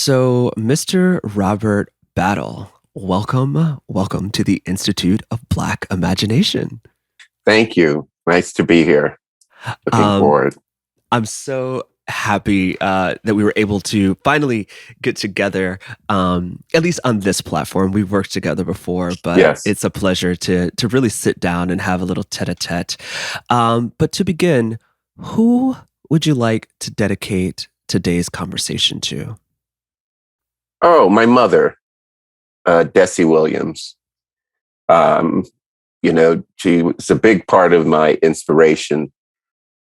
So, Mr. Robert Battle, welcome to the Institute of Black Imagination. Thank you. Nice to be here. Looking Um, forward. I'm so happy that we were able to finally get together, at least on this platform. We've worked together before, but Yes. it's a pleasure to really sit down and have a little tete-a-tete. But to begin, who would you like to dedicate today's conversation to? Oh, my mother, Desi Williams. Um, she was a big part of my inspiration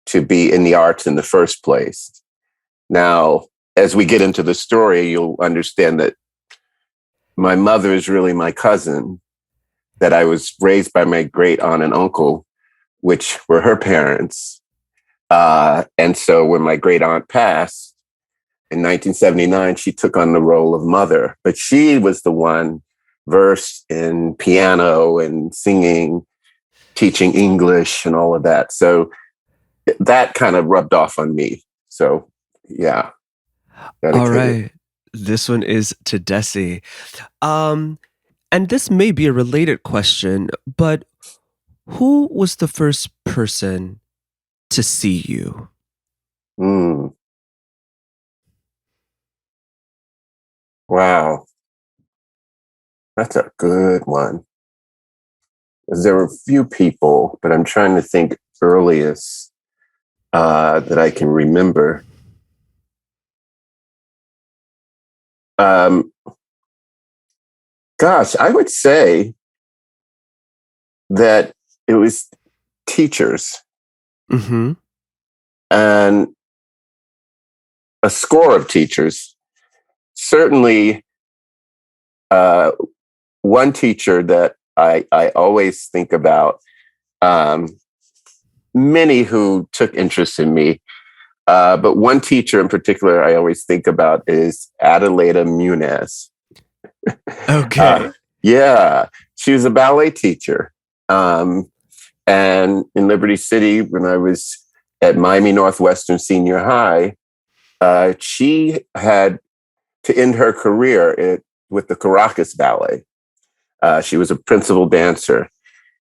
to be in the arts in the first place. Now, as we get into the story, you'll understand that my mother is really my cousin, that I was raised by my great aunt and uncle, which were her parents. And so when my great aunt passed in 1979, she took on the role of mother, but she was the one versed in piano and singing, teaching English and all of that. So that kind of rubbed off on me. So yeah, All dedicated. right. This one is to Desi. Um, and this may be a related question, but who was the first person to see you? Mm, wow, that's a good one. 'Cause there were a few people, but I'm trying to think earliest that I can remember. Um, Gosh, I would say that it was teachers Mm-hmm. and a score of teachers. Certainly, uh, one teacher that I always think about, um, many who took interest in me, but one teacher in particular I always think about is Adelaida Muniz. Uh, Okay. yeah, she was a ballet teacher. Um, and in Liberty City, when I was at Miami Northwestern Senior High, she had to end her career with the Caracas Ballet. She was a principal dancer,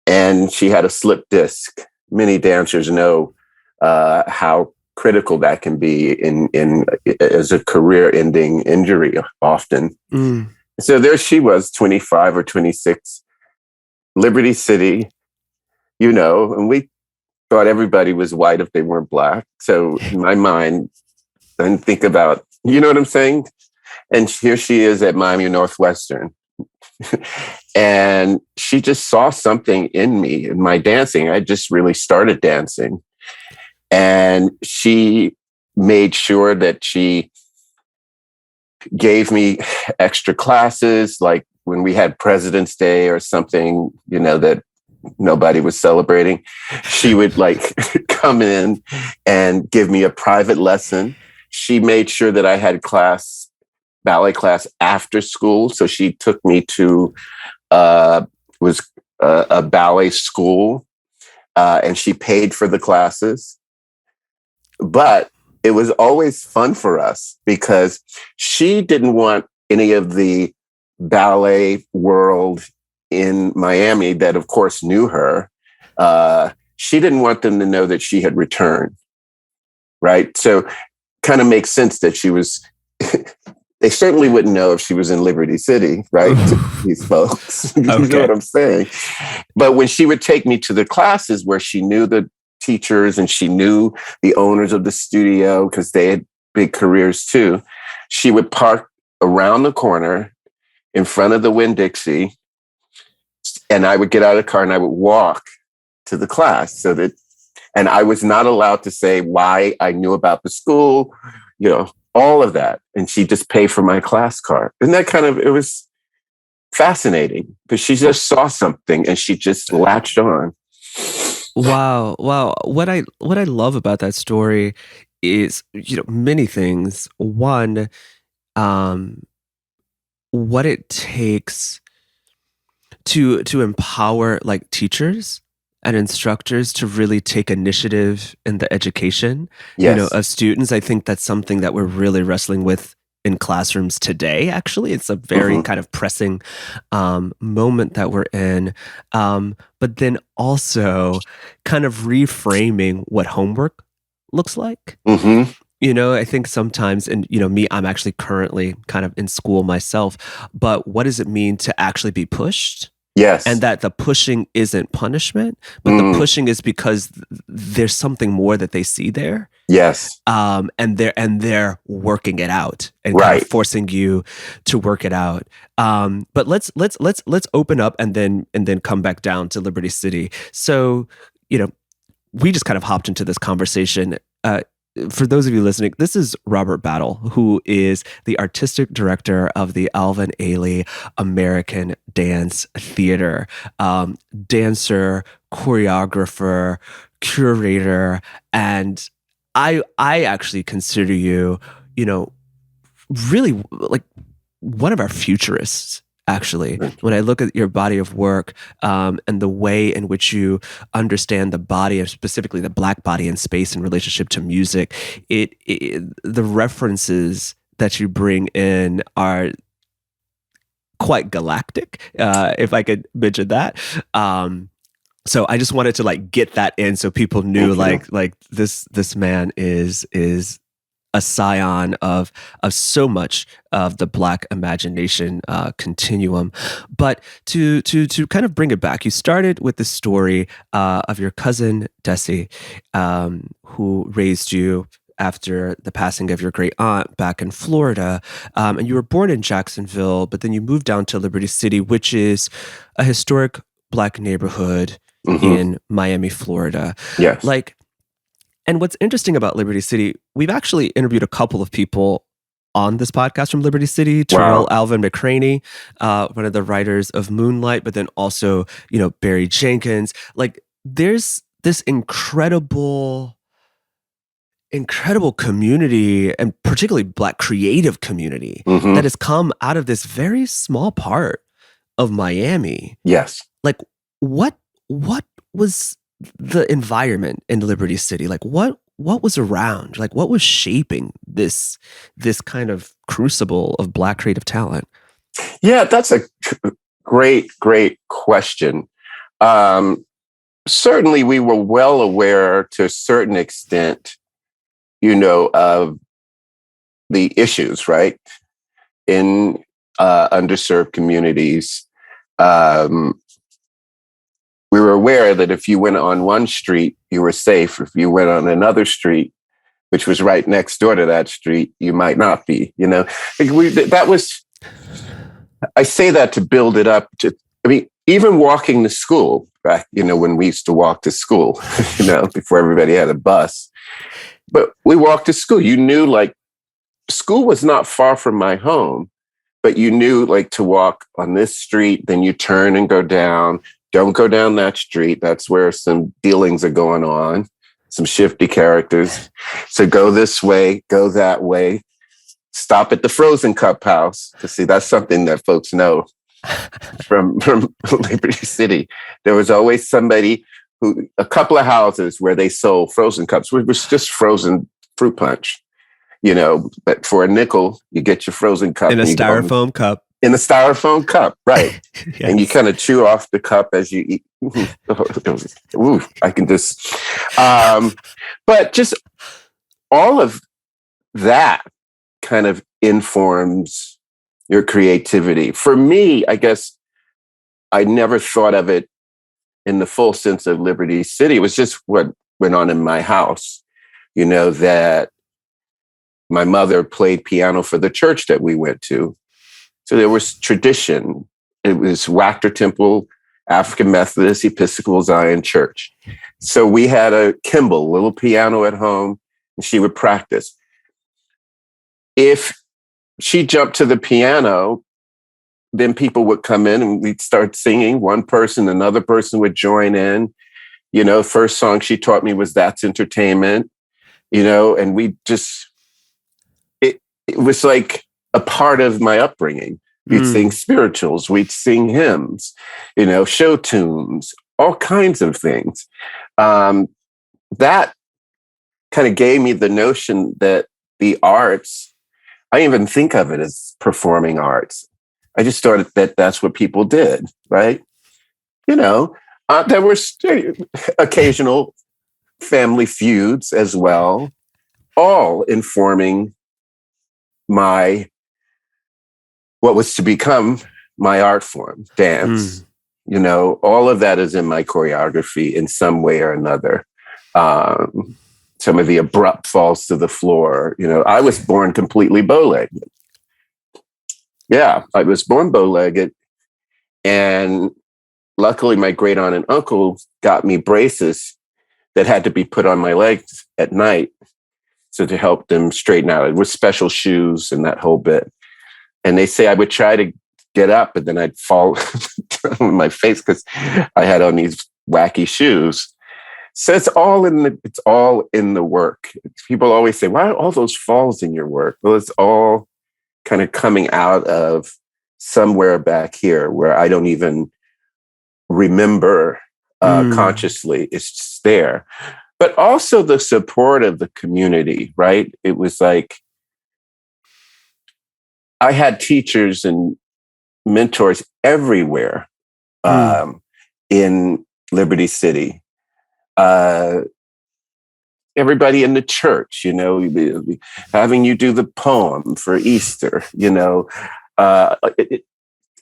and she had a slip disc. Many dancers know how critical that can be in as a career-ending injury often. Mm. So there she was, 25 or 26, Liberty City, and we thought everybody was white if they weren't black. So in my mind, I think about, you know what I'm saying? And here she is at Miami Northwestern. And she just saw something in me in my dancing. I just really started dancing. And she made sure that she gave me extra classes, like when we had President's Day or something, that nobody was celebrating. She would like come in and give me a private lesson. She made sure that I had ballet class after school. So she took me to was a ballet school, and she paid for the classes. But it was always fun for us because she didn't want any of the ballet world in Miami that, of course, knew her. She didn't want them to know that she had returned, right? So kind of makes sense that she was they certainly wouldn't know if she was in Liberty City, right? These folks. You know Okay. what I'm saying? But when she would take me to the classes where she knew the teachers and she knew the owners of the studio because they had big careers too, she would park around the corner in front of the Winn-Dixie, and I would get out of the car and I would walk to the class and I was not allowed to say why I knew about the school, all of that. And she just paid for my class card. And it was fascinating because she just saw something and she just latched on. Wow. Wow. What I love about that story is, many things. One, um, what it takes to empower like teachers and instructors to really take initiative in the education Yes. of students. I think that's something that we're really wrestling with in classrooms today. Actually, it's a very kind of pressing moment that we're in. But then also kind of reframing what homework looks like. Mm-hmm. I think sometimes, and me, I'm actually currently kind of in school myself, but what does it mean to actually be pushed? And Yes. that the pushing isn't punishment, but the Mm. pushing is because there's something more that they see there. Yes. And they're working it out and kind of Right. forcing you to work it out. But let's open up and then come back down to Liberty City. So, we just kind of hopped into this conversation. For those of you listening, this is Robert Battle, who is the artistic director of the Alvin Ailey American Dance Theater. Dancer, choreographer, curator, and I actually consider you, really like one of our futurists. Actually, when I look at your body of work and the way in which you understand the body, and specifically the Black body in space in relationship to music, the references that you bring in are quite galactic, if I could mention that. So I just wanted to like get that in so people knew like this man is a scion of so much of the Black imagination continuum. But to kind of bring it back, you started with the story of your cousin Desi, who raised you after the passing of your great aunt back in Florida. And you were born in Jacksonville, but then you moved down to Liberty City, which is a historic Black neighborhood in Miami, Florida. Yes. And what's interesting about Liberty City, we've actually interviewed a couple of people on this podcast from Liberty City. Terrell Alvin McCraney, one of the writers of Moonlight, but then also, Barry Jenkins. Like, there's this incredible community, and particularly Black creative community, that has come out of this very small part of Miami. Yes. Like, what was the environment in Liberty City? Like, what was around? Like, what was shaping this kind of crucible of Black creative talent? Yeah, that's a great question. Certainly, we were well aware to a certain extent, of the issues, right, in underserved communities. We were aware that if you went on one street, you were safe. If you went on another street, which was right next door to that street, you might not be. That was. I say that to build it up. Even walking to school back, when we used to walk to school, before everybody had a bus. But we walked to school. You knew, school was not far from my home, but you knew, to walk on this street, then you turn and go down. Don't go down that street. That's where some dealings are going on, some shifty characters. So go this way, go that way. Stop at the Frozen Cup house. To see, that's something that folks know from Liberty City. There was always somebody a couple of houses where they sold frozen cups, which was just frozen fruit punch. But for a nickel, you get your frozen cup in a styrofoam cup. In a styrofoam cup, right? Yes. And you kind of chew off the cup as you eat. Ooh, I can just. But just all of that kind of informs your creativity. For me, I guess I never thought of it in the full sense of Liberty City. It was just what went on in my house. That my mother played piano for the church that we went to. So there was tradition. It was Wachter Temple, African Methodist Episcopal Zion Church. So we had a Kimball, little piano at home, and she would practice. If she jumped to the piano, then people would come in and we'd start singing. One person, another person would join in. First song she taught me was That's Entertainment, and we just, it was like a part of my upbringing. We'd sing spirituals, we'd sing hymns, show tunes, all kinds of things. That kind of gave me the notion that the arts I didn't even think of it as performing arts. I just thought that that's what people did, right? You know, there were occasional family feuds as well, all informing my what was to become my art form, dance. You know, all of that is in my choreography in some way or another. Some of the abrupt falls to the floor. You know, I was born completely bow-legged. Yeah, I was born bow-legged, and luckily my great aunt and uncle got me braces that had to be put on my legs at night, so to help them straighten out with special shoes and that whole bit. And they say I would try to get up, and then I'd fall on my face because I had on these wacky shoes. So it's all in the work. People always say, "Why are all those falls in your work?" Well, it's all kind of coming out of somewhere back here where I don't even remember consciously. It's just there. But also the support of the community, right? It was like I had teachers and mentors everywhere in Liberty City. Everybody in the church, you know, having you do the poem for Easter, you know,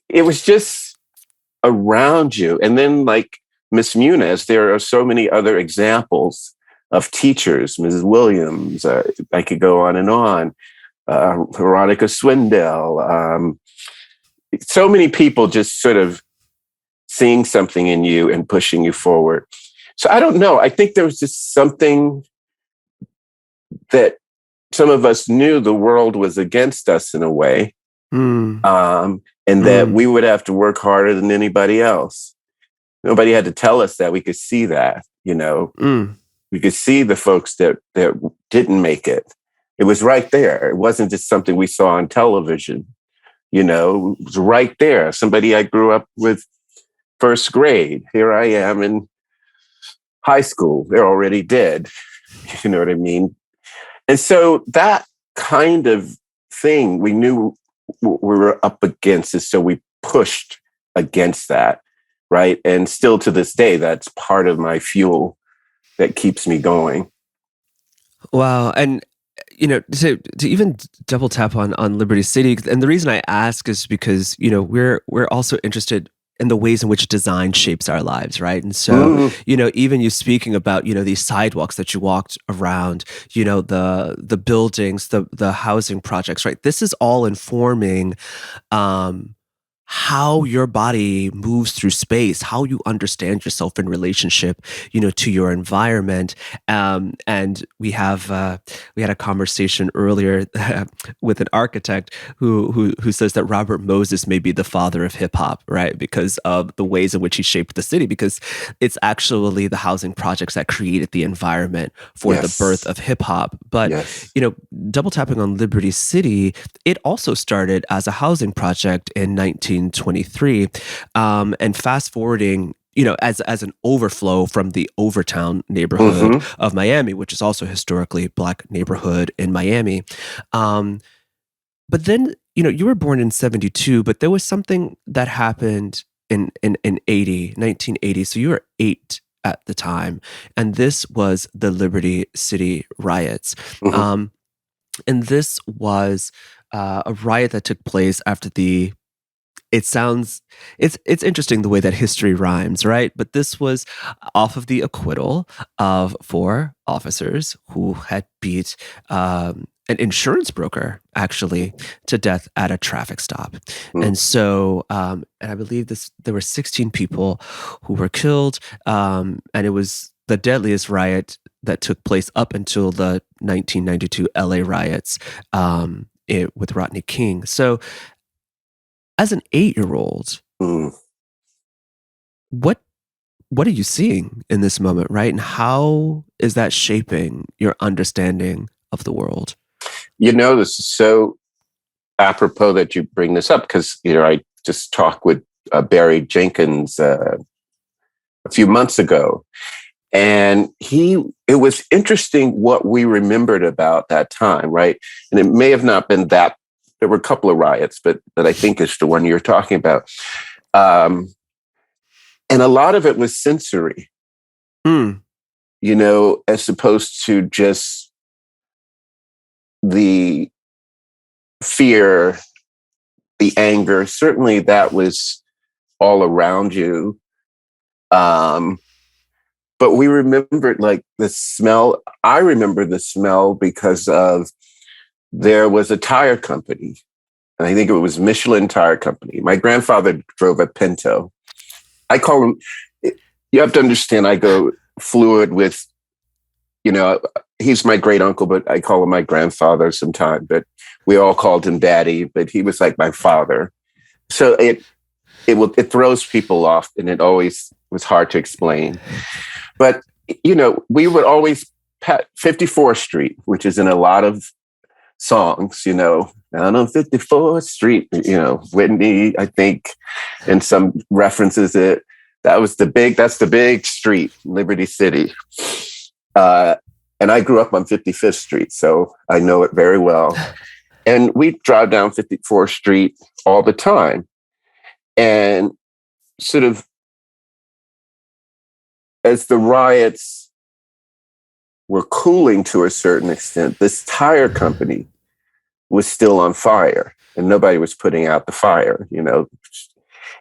it was just around you. And then, like Miss Muniz, there are so many other examples of teachers, Mrs. Williams, I could go on and on, Veronica Swindell, so many people just sort of seeing something in you and pushing you forward. So I don't know. I think there was just something that some of us knew the world was against us in a way, and that we would have to work harder than anybody else. Nobody had to tell us that. We could see that, you know. We could see the folks that didn't make it. It was right there. It wasn't just something we saw on television. You know, it was right there. Somebody I grew up with first grade. Here I am in high school. They're already dead. You know what I mean? And so that kind of thing we knew we were up against, and so we pushed against that, right? And still to this day, that's part of my fuel that keeps me going. Wow. And you know, to even double tap on Liberty City, and the reason I ask is because, you know, we're also interested in the ways in which design shapes our lives, right? And so, you know, even you speaking about, you know, these sidewalks that you walked around, you know, the buildings, the housing projects, right? This is all informing how your body moves through space, how you understand yourself in relationship, you know, to your environment. And we had a conversation earlier with an architect who says that Robert Moses may be the father of hip hop, right? Because of the ways in which he shaped the city, because it's actually the housing projects that created the environment for the birth of hip hop. But, you know, double tapping on Liberty City, it also started as a housing project in 1923, and fast forwarding, you know, as an overflow from the Overtown neighborhood of Miami, which is also historically Black neighborhood in Miami. But then, you know, you were born in 72, but there was something that happened in 1980. So you were 8 at the time, and this was the Liberty City riots. And this was a riot that took place after it's interesting the way that history rhymes, right? But this was off of the acquittal of 4 officers who had beat an insurance broker, actually, to death at a traffic stop. And so, and I believe there were 16 people who were killed, and it was the deadliest riot that took place up until the 1992 LA riots with Rodney King. So, as an 8-year-old, what are you seeing in this moment, right? And how is that shaping your understanding of the world? You know, this is so apropos that you bring this up, because, you know, I just talked with Barry Jenkins a few months ago, And it was interesting what we remembered about that time, right? And it may have not been that, there were a couple of riots, but I think it's the one you're talking about. And a lot of it was sensory, as opposed to just the fear, the anger. Certainly that was all around you. But we remembered like the smell. I remember the smell because there was a tire company, and I think it was Michelin Tire Company. My grandfather drove a Pinto. I call him, you have to understand, I go fluid with, he's my great uncle, but I call him my grandfather sometimes, but we all called him daddy, but he was like my father. So it throws people off, and it always was hard to explain. But, we would always pat 54th Street, which is in a lot of songs, down on 54th Street, Whitney, I think, and some references it. That's the big street, Liberty City. And I grew up on 55th Street, so I know it very well. And we drive down 54th Street all the time. And sort of as the riots were cooling to a certain extent, this tire company was still on fire, and nobody was putting out the fire,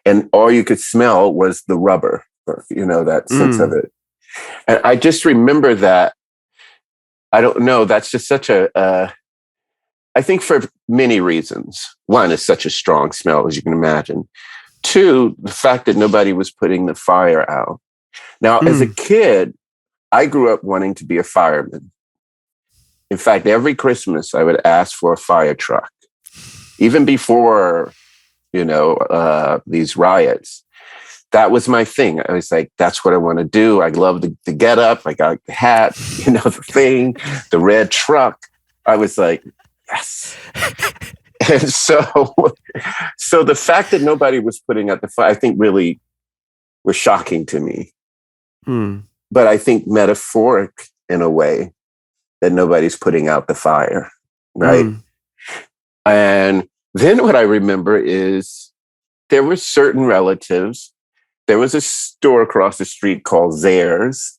and all you could smell was the rubber, that sense of it. And I just remember that. I don't know. That's just such I think for many reasons. One, it's such a strong smell, as you can imagine. Two, the fact that nobody was putting the fire out. Now, as a kid, I grew up wanting to be a fireman. In fact, every Christmas, I would ask for a fire truck. Even before, these riots, that was my thing. I was like, that's what I want to do. I love the get up. I got the hat, the thing, the red truck. I was like, yes. And so the fact that nobody was putting out the fire, I think really was shocking to me. But I think metaphoric in a way that nobody's putting out the fire, right? And then what I remember is there were certain relatives. There was a store across the street called Zares,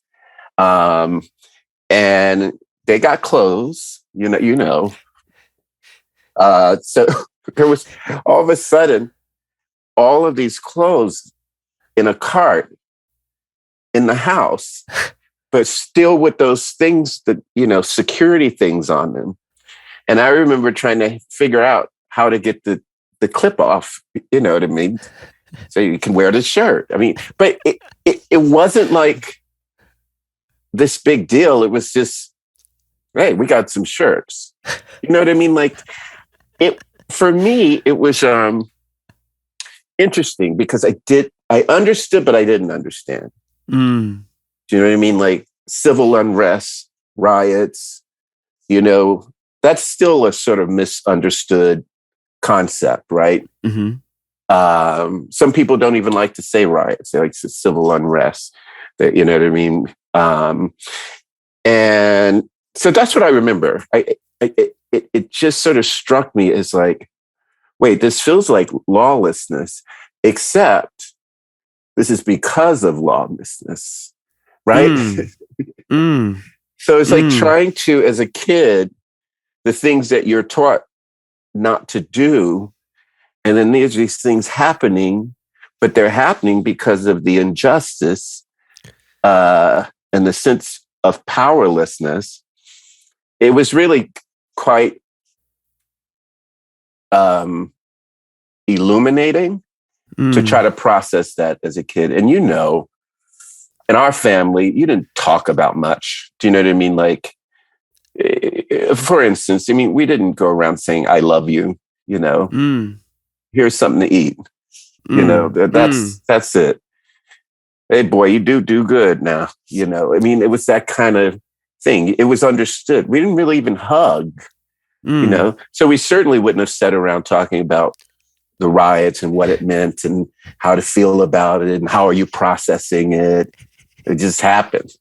and they got clothes, So there was all of a sudden all of these clothes in a cart in the house, but still with those things that, security things on them. And I remember trying to figure out how to get the clip off, you know what I mean? So you can wear the shirt. I mean, but it wasn't like this big deal. It was just, hey, we got some shirts. You know what I mean? Like for me, it was interesting because I understood, but I didn't understand. Do you know what I mean? Like civil unrest, riots, that's still a sort of misunderstood concept, right? Some people don't even like to say riots. They like to say civil unrest. That, you know what I mean? And so that's what I remember. It just sort of struck me as like, wait, this feels like lawlessness, except this is because of lawlessness, right? So it's like trying to, as a kid, the things that you're taught not to do, and then there's these things happening, but they're happening because of the injustice and the sense of powerlessness. It was really quite illuminating to try to process that as a kid. And in our family, you didn't talk about much. Do you know what I mean? Like, for instance, we didn't go around saying, I love you, here's something to eat. That's it. Hey boy, you do good now. It was that kind of thing. It was understood. We didn't really even hug, so we certainly wouldn't have sat around talking about the riots and what it meant and how to feel about it and how are you processing it. It just happened.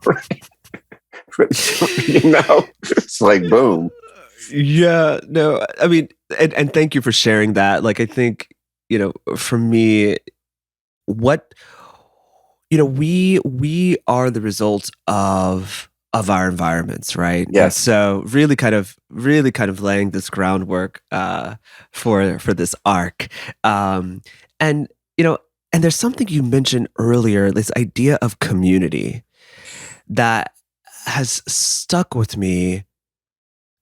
Right? It's like boom. Yeah, no, I mean, and thank you for sharing that. Like, I think, for me, what we are the result of our environments, right? And Yes. so really kind of laying this groundwork for this arc. And and there's something you mentioned earlier, this idea of community that has stuck with me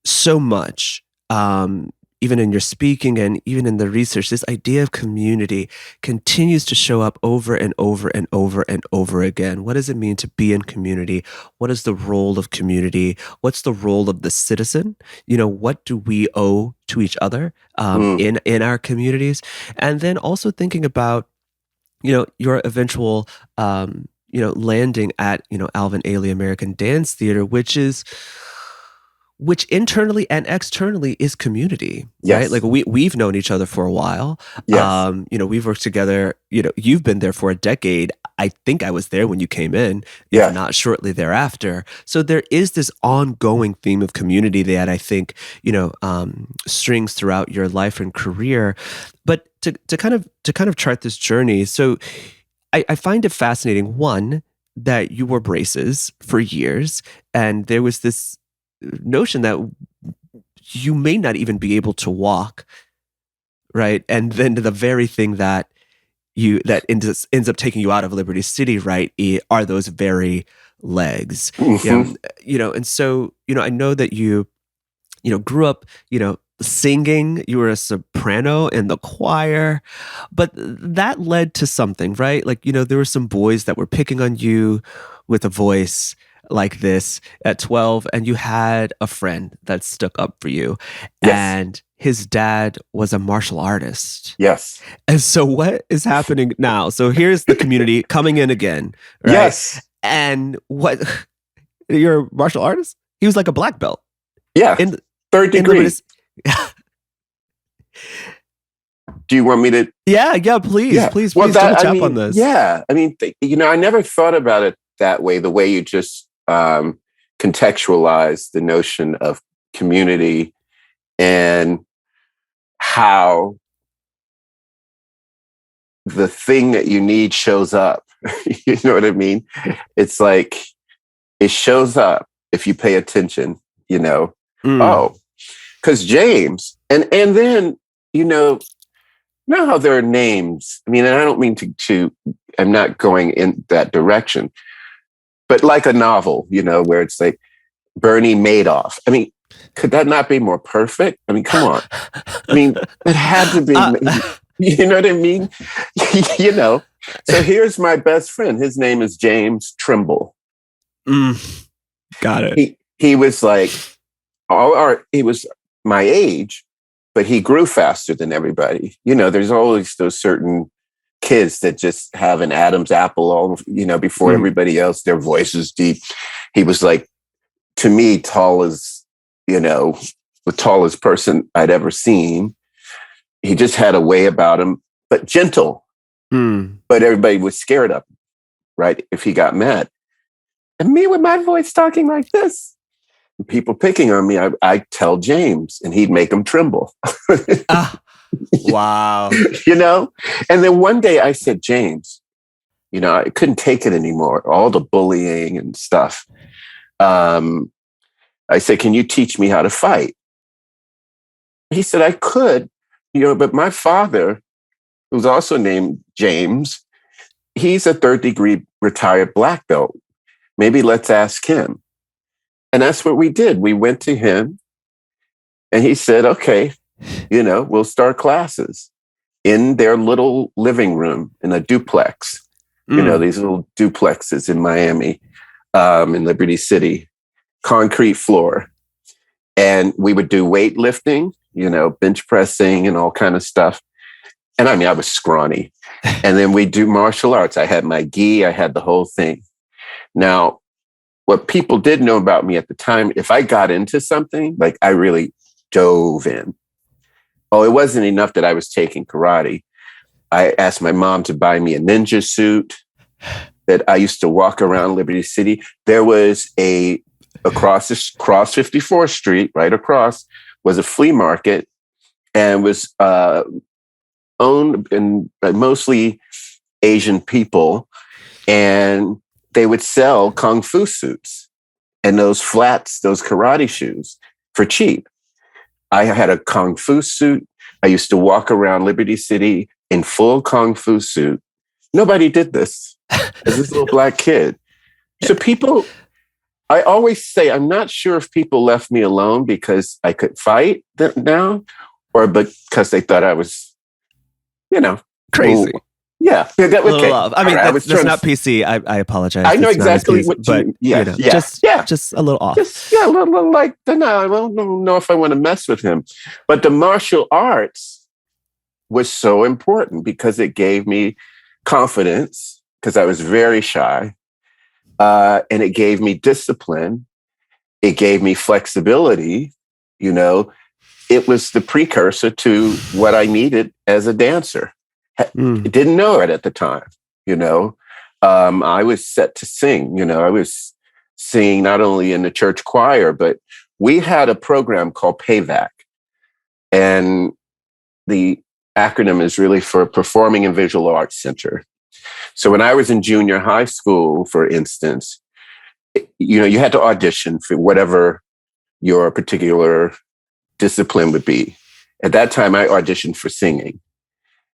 so much. Even in your speaking and even in the research, this idea of community continues to show up over and over and over and over again. What does it mean to be in community? What is the role of community? What's the role of the citizen? What do we owe to each other Mm, in our communities? And then also thinking about your eventual landing at Alvin Ailey American Dance Theater, which internally and externally is community, right? Like yes. we've known each other for a while. Yes. We've worked together. You've been there for a decade. I think I was there when you came in, if Yes. not shortly thereafter. So there is this ongoing theme of community that I think strings throughout your life and career. But to kind of chart this journey, so I find it fascinating. One, that you wore braces for years, and there was this notion that you may not even be able to walk, right? And then the very thing that ends up taking you out of Liberty City, right, are those very legs. Hmm. And so I know that you grew up, singing. You were a soprano in the choir, but that led to something, right? Like, there were some boys that were picking on you with a voice like this at 12, and you had a friend that stuck up for you, Yes. and his dad was a martial artist. Yes. And so what is happening now? So here's the community coming in again, right? Yes. And what you're a martial artist? He was like a black belt Yeah. in Third in degree. Liberty. Do you want me to? Yeah, please, Yeah. please, Well, please double tap on this. yeah. I mean, I never thought about it that way, the way you just contextualize the notion of community and how the thing that you need shows up. You know what I mean? It's like it shows up if you pay attention, Mm. Oh, because James, and then, you know, how there are names. I mean, and I don't mean to I'm not going in that direction, but like a novel, where it's like Bernie Madoff. I mean, could that not be more perfect? I mean, come on. I mean, it had to be, you know what I mean? So here's my best friend. His name is James Trimble. Got it. He was like, he was my age, but he grew faster than everybody. There's always those certain kids that just have an Adam's apple all, before everybody else. Their voice is deep. He was like, to me, tall as, the tallest person I'd ever seen. He just had a way about him, but gentle. But everybody was scared of him, right? If he got mad. And me with my voice talking like this, people picking on me, I tell James, and he'd make them tremble. Wow. And then one day I said, James, I couldn't take it anymore, all the bullying and stuff. I said, can you teach me how to fight? He said, I could, but my father, who's also named James, he's a third degree retired black belt. Maybe let's ask him. And that's what we did. We went to him and he said, okay, we'll start classes in their little living room in a duplex, these little duplexes in Miami, in Liberty City, concrete floor. And we would do weightlifting, bench pressing and all kind of stuff. And I mean, I was scrawny. And then we do martial arts. I had my gi, I had the whole thing. Now, what people did know about me at the time, if I got into something, like I really dove in. Oh, it wasn't enough that I was taking karate. I asked my mom to buy me a ninja suit. that I used to walk around Liberty City. There was across 54th Street, right across, was a flea market, and was owned and mostly Asian people, and they would sell kung fu suits and those flats, those karate shoes for cheap. I had a kung fu suit. I used to walk around Liberty City in full kung fu suit. Nobody did this as this little black kid. So people, I always say, I'm not sure if people left me alone because I could fight now, or because they thought I was, crazy. Yeah. Okay. I mean, that's not PC. I apologize. I know exactly what you, just a little off. A little like, no, I don't know if I want to mess with him. But the martial arts was so important because it gave me confidence, because I was very shy. And it gave me discipline. It gave me flexibility. It was the precursor to what I needed as a dancer. I didn't know it at the time. I was set to sing. I was singing not only in the church choir, but we had a program called PAYVAC. And the acronym is really for Performing and Visual Arts Center. So when I was in junior high school, for instance, you had to audition for whatever your particular discipline would be. At that time, I auditioned for singing.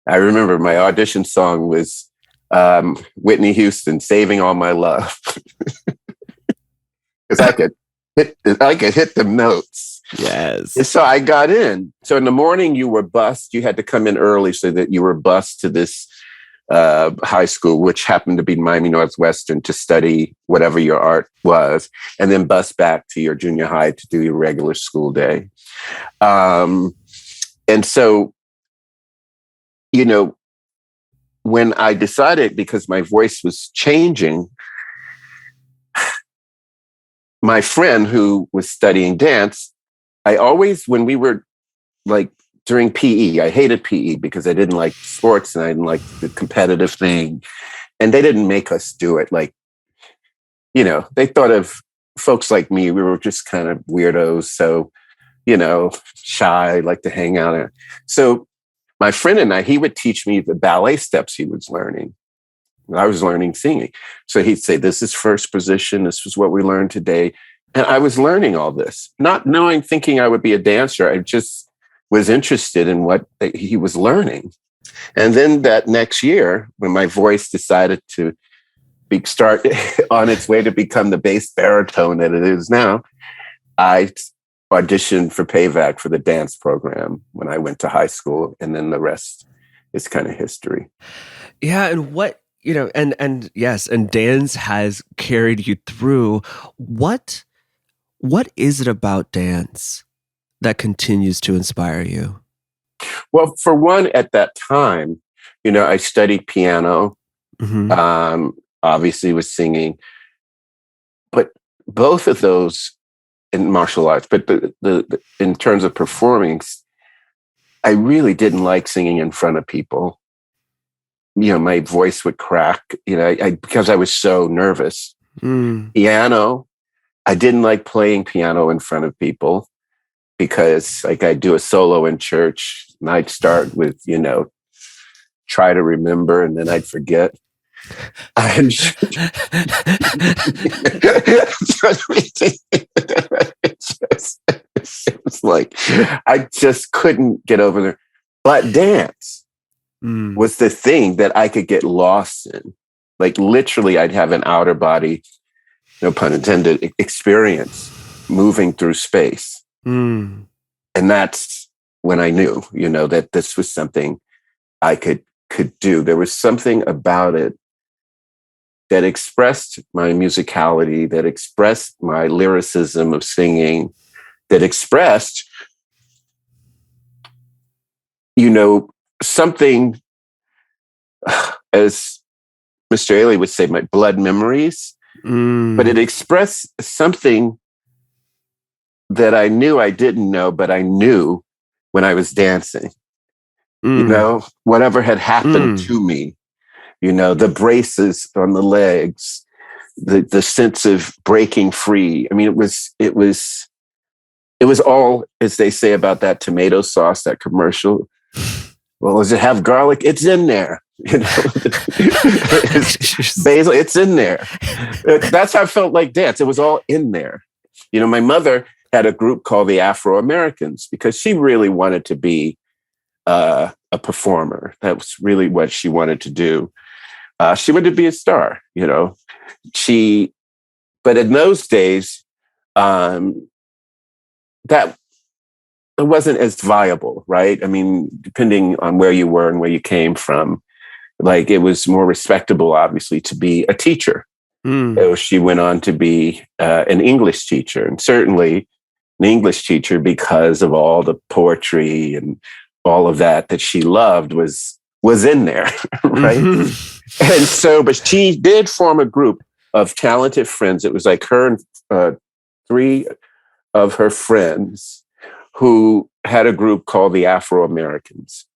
I remember my audition song was Whitney Houston, "Saving All My Love," because I could hit the notes. Yes. And so I got in. So in the morning, you were bused. You had to come in early so that you were bused to this high school, which happened to be Miami Northwestern, to study whatever your art was, and then bus back to your junior high to do your regular school day. And so, when I decided, because my voice was changing, my friend who was studying dance, I always, when we were like during PE, I hated PE because I didn't like sports and I didn't like the competitive thing. And they didn't make us do it. Like, they thought of folks like me, we were just kind of weirdos. So, shy, like to hang out. So my friend and he would teach me the ballet steps he was learning. I was learning singing. So he'd say, "This is first position. This was what we learned today." And I was learning all this, not knowing, thinking I would be a dancer. I just was interested in what he was learning. And then that next year, when my voice decided to start on its way to become the bass baritone that it is now, I auditioned for PAYVAC for the dance program when I went to high school. And then the rest is kind of history. Yeah. And what, and yes, and dance has carried you through. What is it about dance that continues to inspire you? Well, for one, at that time, I studied piano, obviously was singing, but both of those in martial arts, but the in terms of performing, I really didn't like singing in front of people. My voice would crack, because I was so nervous. Piano, I didn't like playing piano in front of people because, like, I'd do a solo in church and I'd start with, try to remember, and then I'd forget. It's like I just couldn't get over there. But dance was the thing that I could get lost in. Like, literally, I'd have an outer body, no pun intended, experience moving through space. And that's when I knew, that this was something I could do. There was something about it that expressed my musicality, that expressed my lyricism of singing, that expressed, something, as Mr. Ailey would say, my blood memories, but it expressed something that I knew I didn't know, but I knew when I was dancing. Whatever had happened to me, the braces on the legs, the sense of breaking free. I mean, it was all, as they say about that tomato sauce, that commercial. Well, does it have garlic? It's in there. Basil, it's in there. That's how I felt like dance. It was all in there. My mother had a group called the Afro Americans because she really wanted to be a performer. That was really what she wanted to do. She wanted to be a star. But in those days, that it wasn't as viable, right? I mean, depending on where you were and where you came from, like it was more respectable, obviously, to be a teacher. So she went on to be an English teacher, and certainly an English teacher because of all the poetry and all of that she loved was in there, right? And so, but she did form a group of talented friends. It was like her and three of her friends who had a group called the Afro Americans.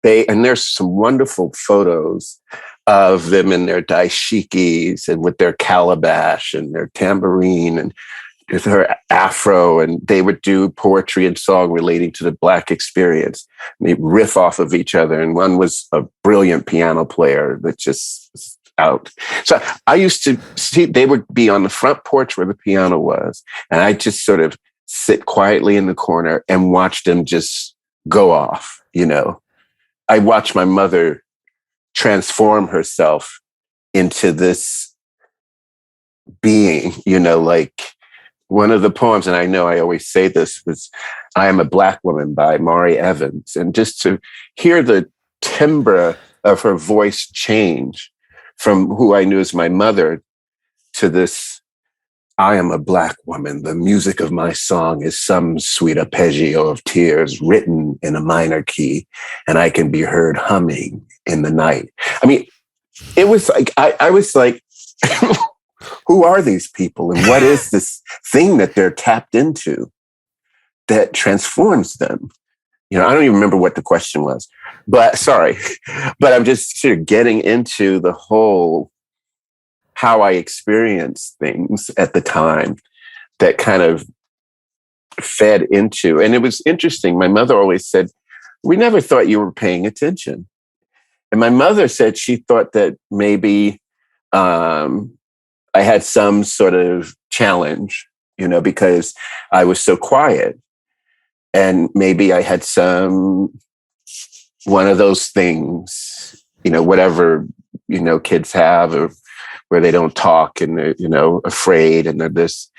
And there's some wonderful photos of them in their dashikis and with their calabash and their tambourine and with her afro, and they would do poetry and song relating to the Black experience. And they riff off of each other. And one was a brilliant piano player that just was out. So I used to see, they would be on the front porch where the piano was. And I just sort of sit quietly in the corner and watch them just go off. I watched my mother transform herself into this being, like one of the poems, and I know I always say this, was I Am a Black Woman by Mari Evans. And just to hear the timbre of her voice change from who I knew as my mother to this, I am a Black woman. The music of my song is some sweet arpeggio of tears written in a minor key, and I can be heard humming in the night. I mean, it was like, I was like, who are these people? And what is this thing that they're tapped into that transforms them? I don't even remember what the question was, but sorry. But I'm just sort of getting into the whole, how I experienced things at the time that kind of fed into. And it was interesting. My mother always said, we never thought you were paying attention. And my mother said she thought that maybe I had some sort of challenge, because I was so quiet. And maybe I had one of those things, whatever, kids have, or where they don't talk and they're, afraid and they're this.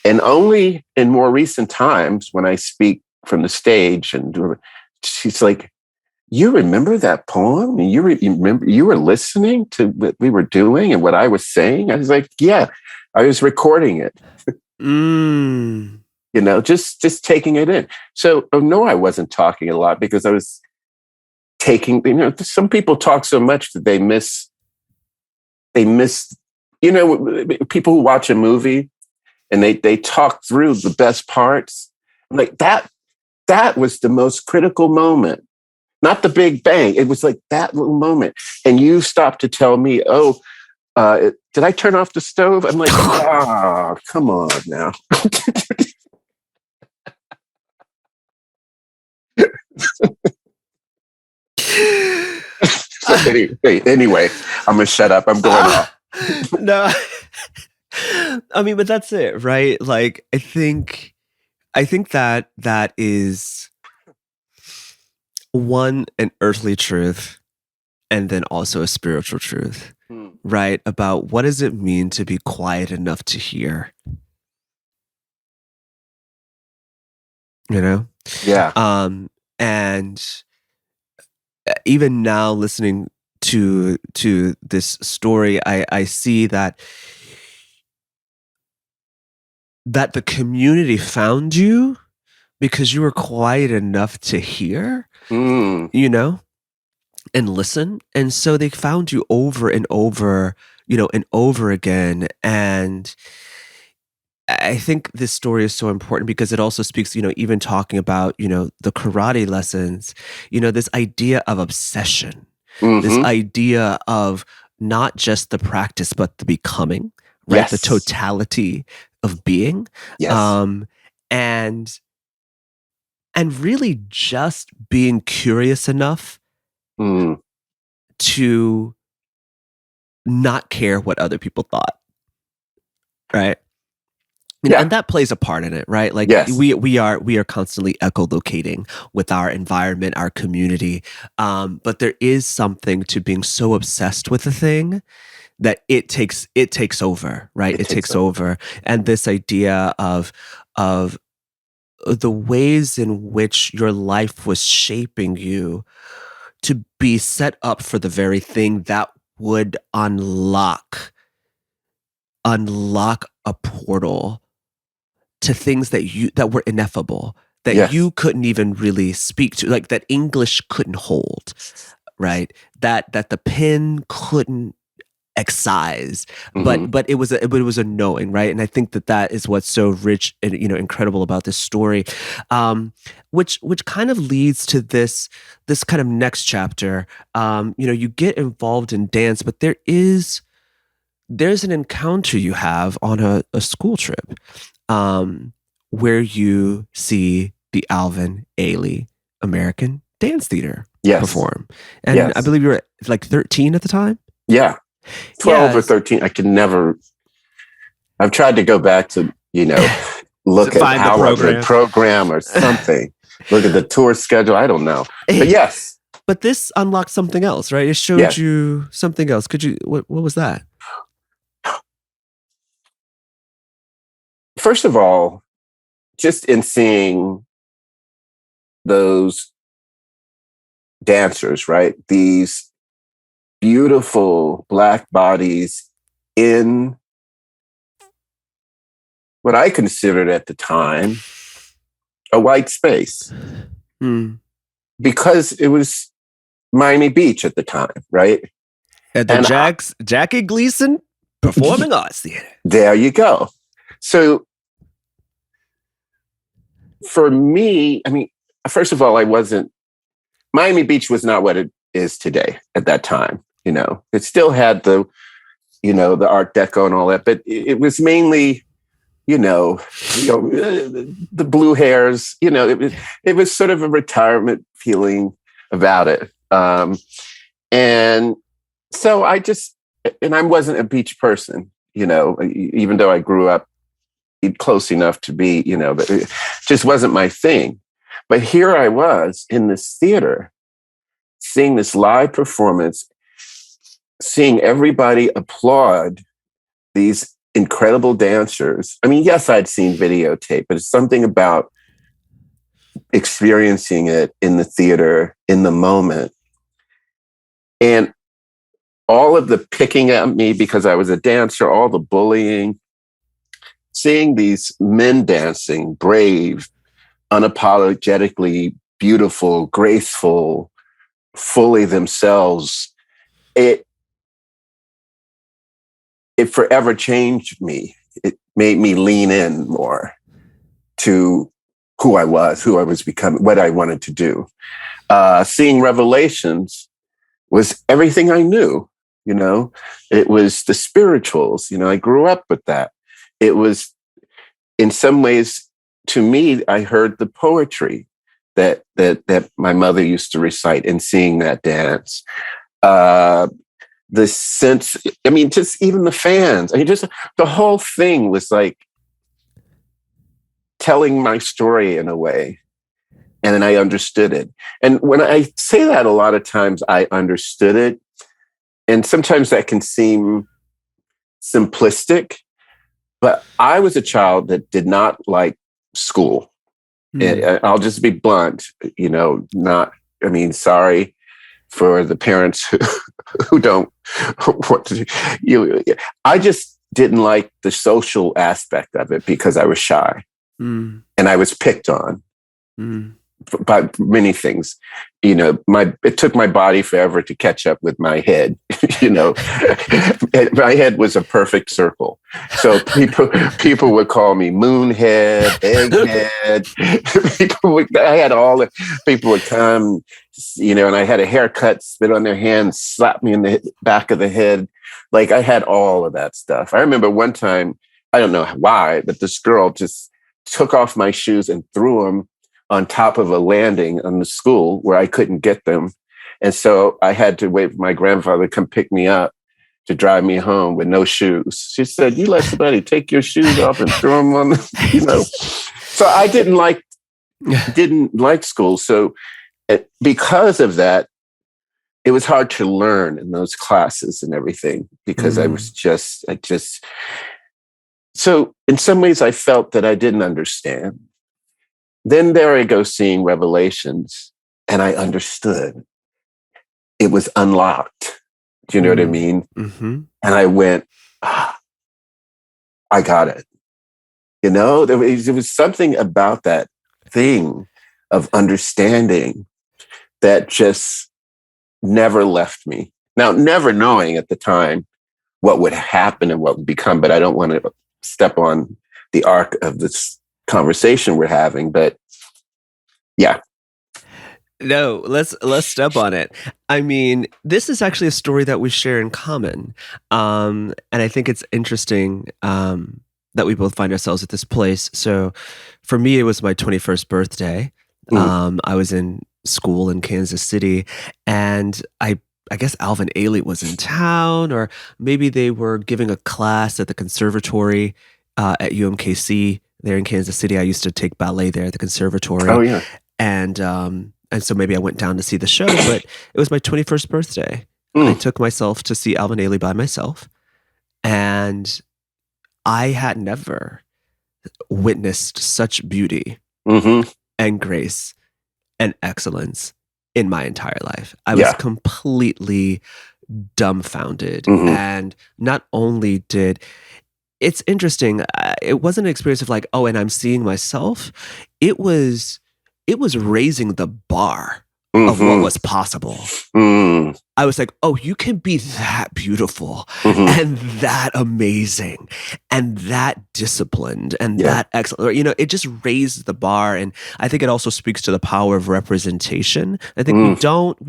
And only in more recent times when I speak from the stage, and she's like, you remember that poem? And you remember you were listening to what we were doing and what I was saying? I was like, yeah, I was recording it. Just taking it in. So, no, I wasn't talking a lot because I was taking, some people talk so much that they miss, people who watch a movie and they talk through the best parts. I'm like, that was the most critical moment. Not the big bang. It was like that little moment. And you stopped to tell me, did I turn off the stove? I'm like, come on now. Anyway, I'm going to shut up. I'm going off. No. I mean, but that's it, right? Like, I think that is one, an earthly truth, and then also a spiritual truth, right? About what does it mean to be quiet enough to hear? Yeah. And even now, listening to this story, I see that the community found you because you were quiet enough to hear, and listen. And so they found you over and over, and over again. And I think this story is so important because it also speaks, even talking about, the karate lessons, this idea of obsession, This idea of not just the practice, but the becoming, right? Yes. The totality of being. Yes. And really just being curious enough to not care what other people thought, right? And that plays a part in it, right? Like we are constantly echolocating with our environment, our community, but there is something to being so obsessed with a thing that it takes over, right? It takes over, and this idea of the ways in which your life was shaping you to be set up for the very thing that would unlock a portal to things that were ineffable, that you couldn't even really speak to, like that English couldn't hold, right? That the pen couldn't excise, but it was a knowing, right? And I think that is what's so rich and incredible about this story, which kind of leads to this kind of next chapter. You get involved in dance, but there's an encounter you have on a school trip, where you see the Alvin Ailey American Dance Theater perform, and I believe you were like 13 at the time. 12 or 13. I've tried to go back to, look at how the program or something, look at the tour schedule. I don't know. But yes. But this unlocked something else, right? It showed you something else. What was that? First of all, just in seeing those dancers, right? These beautiful Black bodies in what I considered at the time a white space, because it was Miami Beach at the time, right? At the Jackie Gleason Performing Arts Theater. There you go. So for me, I mean, first of all, Miami Beach was not what it is today at that time. It still had the Art Deco and all that, but it was mainly, the blue hairs, it was sort of a retirement feeling about it. And so I wasn't a beach person, even though I grew up close enough to be, but it just wasn't my thing. But here I was in this theater, seeing this live performance, seeing everybody applaud these incredible dancers. I mean, yes, I'd seen videotape, but it's something about experiencing it in the theater, in the moment. And all of the picking at me because I was a dancer, all the bullying, seeing these men dancing, brave, unapologetically beautiful, graceful, fully themselves, it forever changed me. It made me lean in more to who I was becoming, what I wanted to do. Seeing Revelations was everything I knew, It was the spirituals, I grew up with that. It was, in some ways, to me, I heard the poetry that my mother used to recite, and seeing that dance. The sense, I mean, just even the fans, just the whole thing was like telling my story in a way. And then I understood it. And when I say that, a lot of times I understood it. And sometimes that can seem simplistic, but I was a child that did not like school. I'll just be blunt, sorry for the parents who don't want to. I just didn't like the social aspect of it because I was shy and I was picked on. by many things. It took my body forever to catch up with my head. My head was a perfect circle. So people would call me moonhead, egghead. People would come, and I had a haircut, spit on their hands, slap me in the back of the head. Like I had all of that stuff. I remember one time, I don't know why, but this girl just took off my shoes and threw them on top of a landing on the school where I couldn't get them. And so I had to wait for my grandfather to come pick me up to drive me home with no shoes. She said, "You let somebody take your shoes off and throw them on So I didn't like school. So because of that, it was hard to learn in those classes and everything because so in some ways I felt that I didn't understand. Then there I go seeing Revelations and I understood. It was unlocked. Do you know what I mean? Mm-hmm. And I went, I got it. There was something about that thing of understanding that just never left me. Now, never knowing at the time what would happen and what would become, but I don't want to step on the arc of this conversation we're having, but yeah. No, let's step on it. I mean, this is actually a story that we share in common. And I think it's interesting that we both find ourselves at this place. So for me, it was my 21st birthday. I was in school in Kansas City, and I guess Alvin Ailey was in town, or maybe they were giving a class at the conservatory at UMKC there in Kansas City. I used to take ballet there at the conservatory. Oh, yeah. And so maybe I went down to see the show, but it was my 21st birthday. I took myself to see Alvin Ailey by myself, and I had never witnessed such beauty and grace and excellence in my entire life. I was completely dumbfounded. And not only it's interesting, it wasn't an experience of like, oh, and I'm seeing myself. It was raising the bar of what was possible. I was like, oh, you can be that beautiful and that amazing and that disciplined and that excellent. It just raised the bar. And I think it also speaks to the power of representation. I think we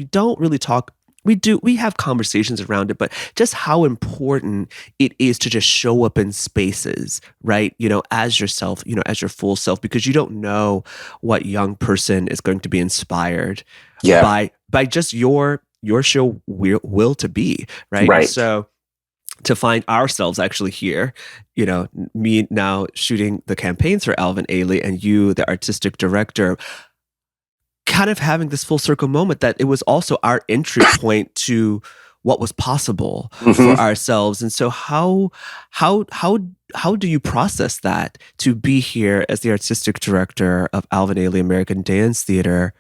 don't really talk. We have conversations around it, but just how important it is to just show up in spaces, right? As yourself, as your full self, because you don't know what young person is going to be inspired by just your show will to be, right? Right. So to find ourselves actually here, me now shooting the campaigns for Alvin Ailey and you, the artistic director, kind of having this full circle moment that it was also our entry point to what was possible for ourselves. And so how do you process that to be here as the artistic director of Alvin Ailey American Dance Theater,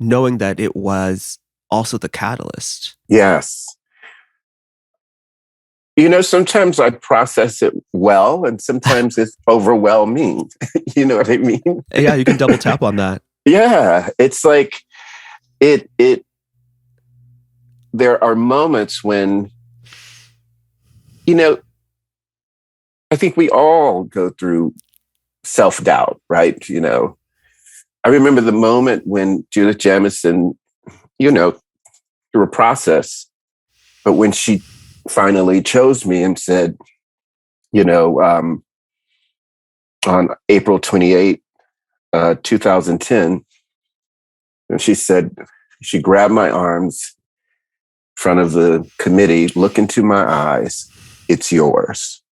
knowing that it was also the catalyst? Yes. Sometimes I process it well and sometimes it's overwhelming. You know what I mean? Yeah, you can double tap on that. Yeah, it's like there are moments when, I think we all go through self-doubt, right? I remember the moment when Judith Jamison, through a process, but when she finally chose me and said, on April 28th, 2010, and she said, she grabbed my arms in front of the committee, look into my eyes, it's yours.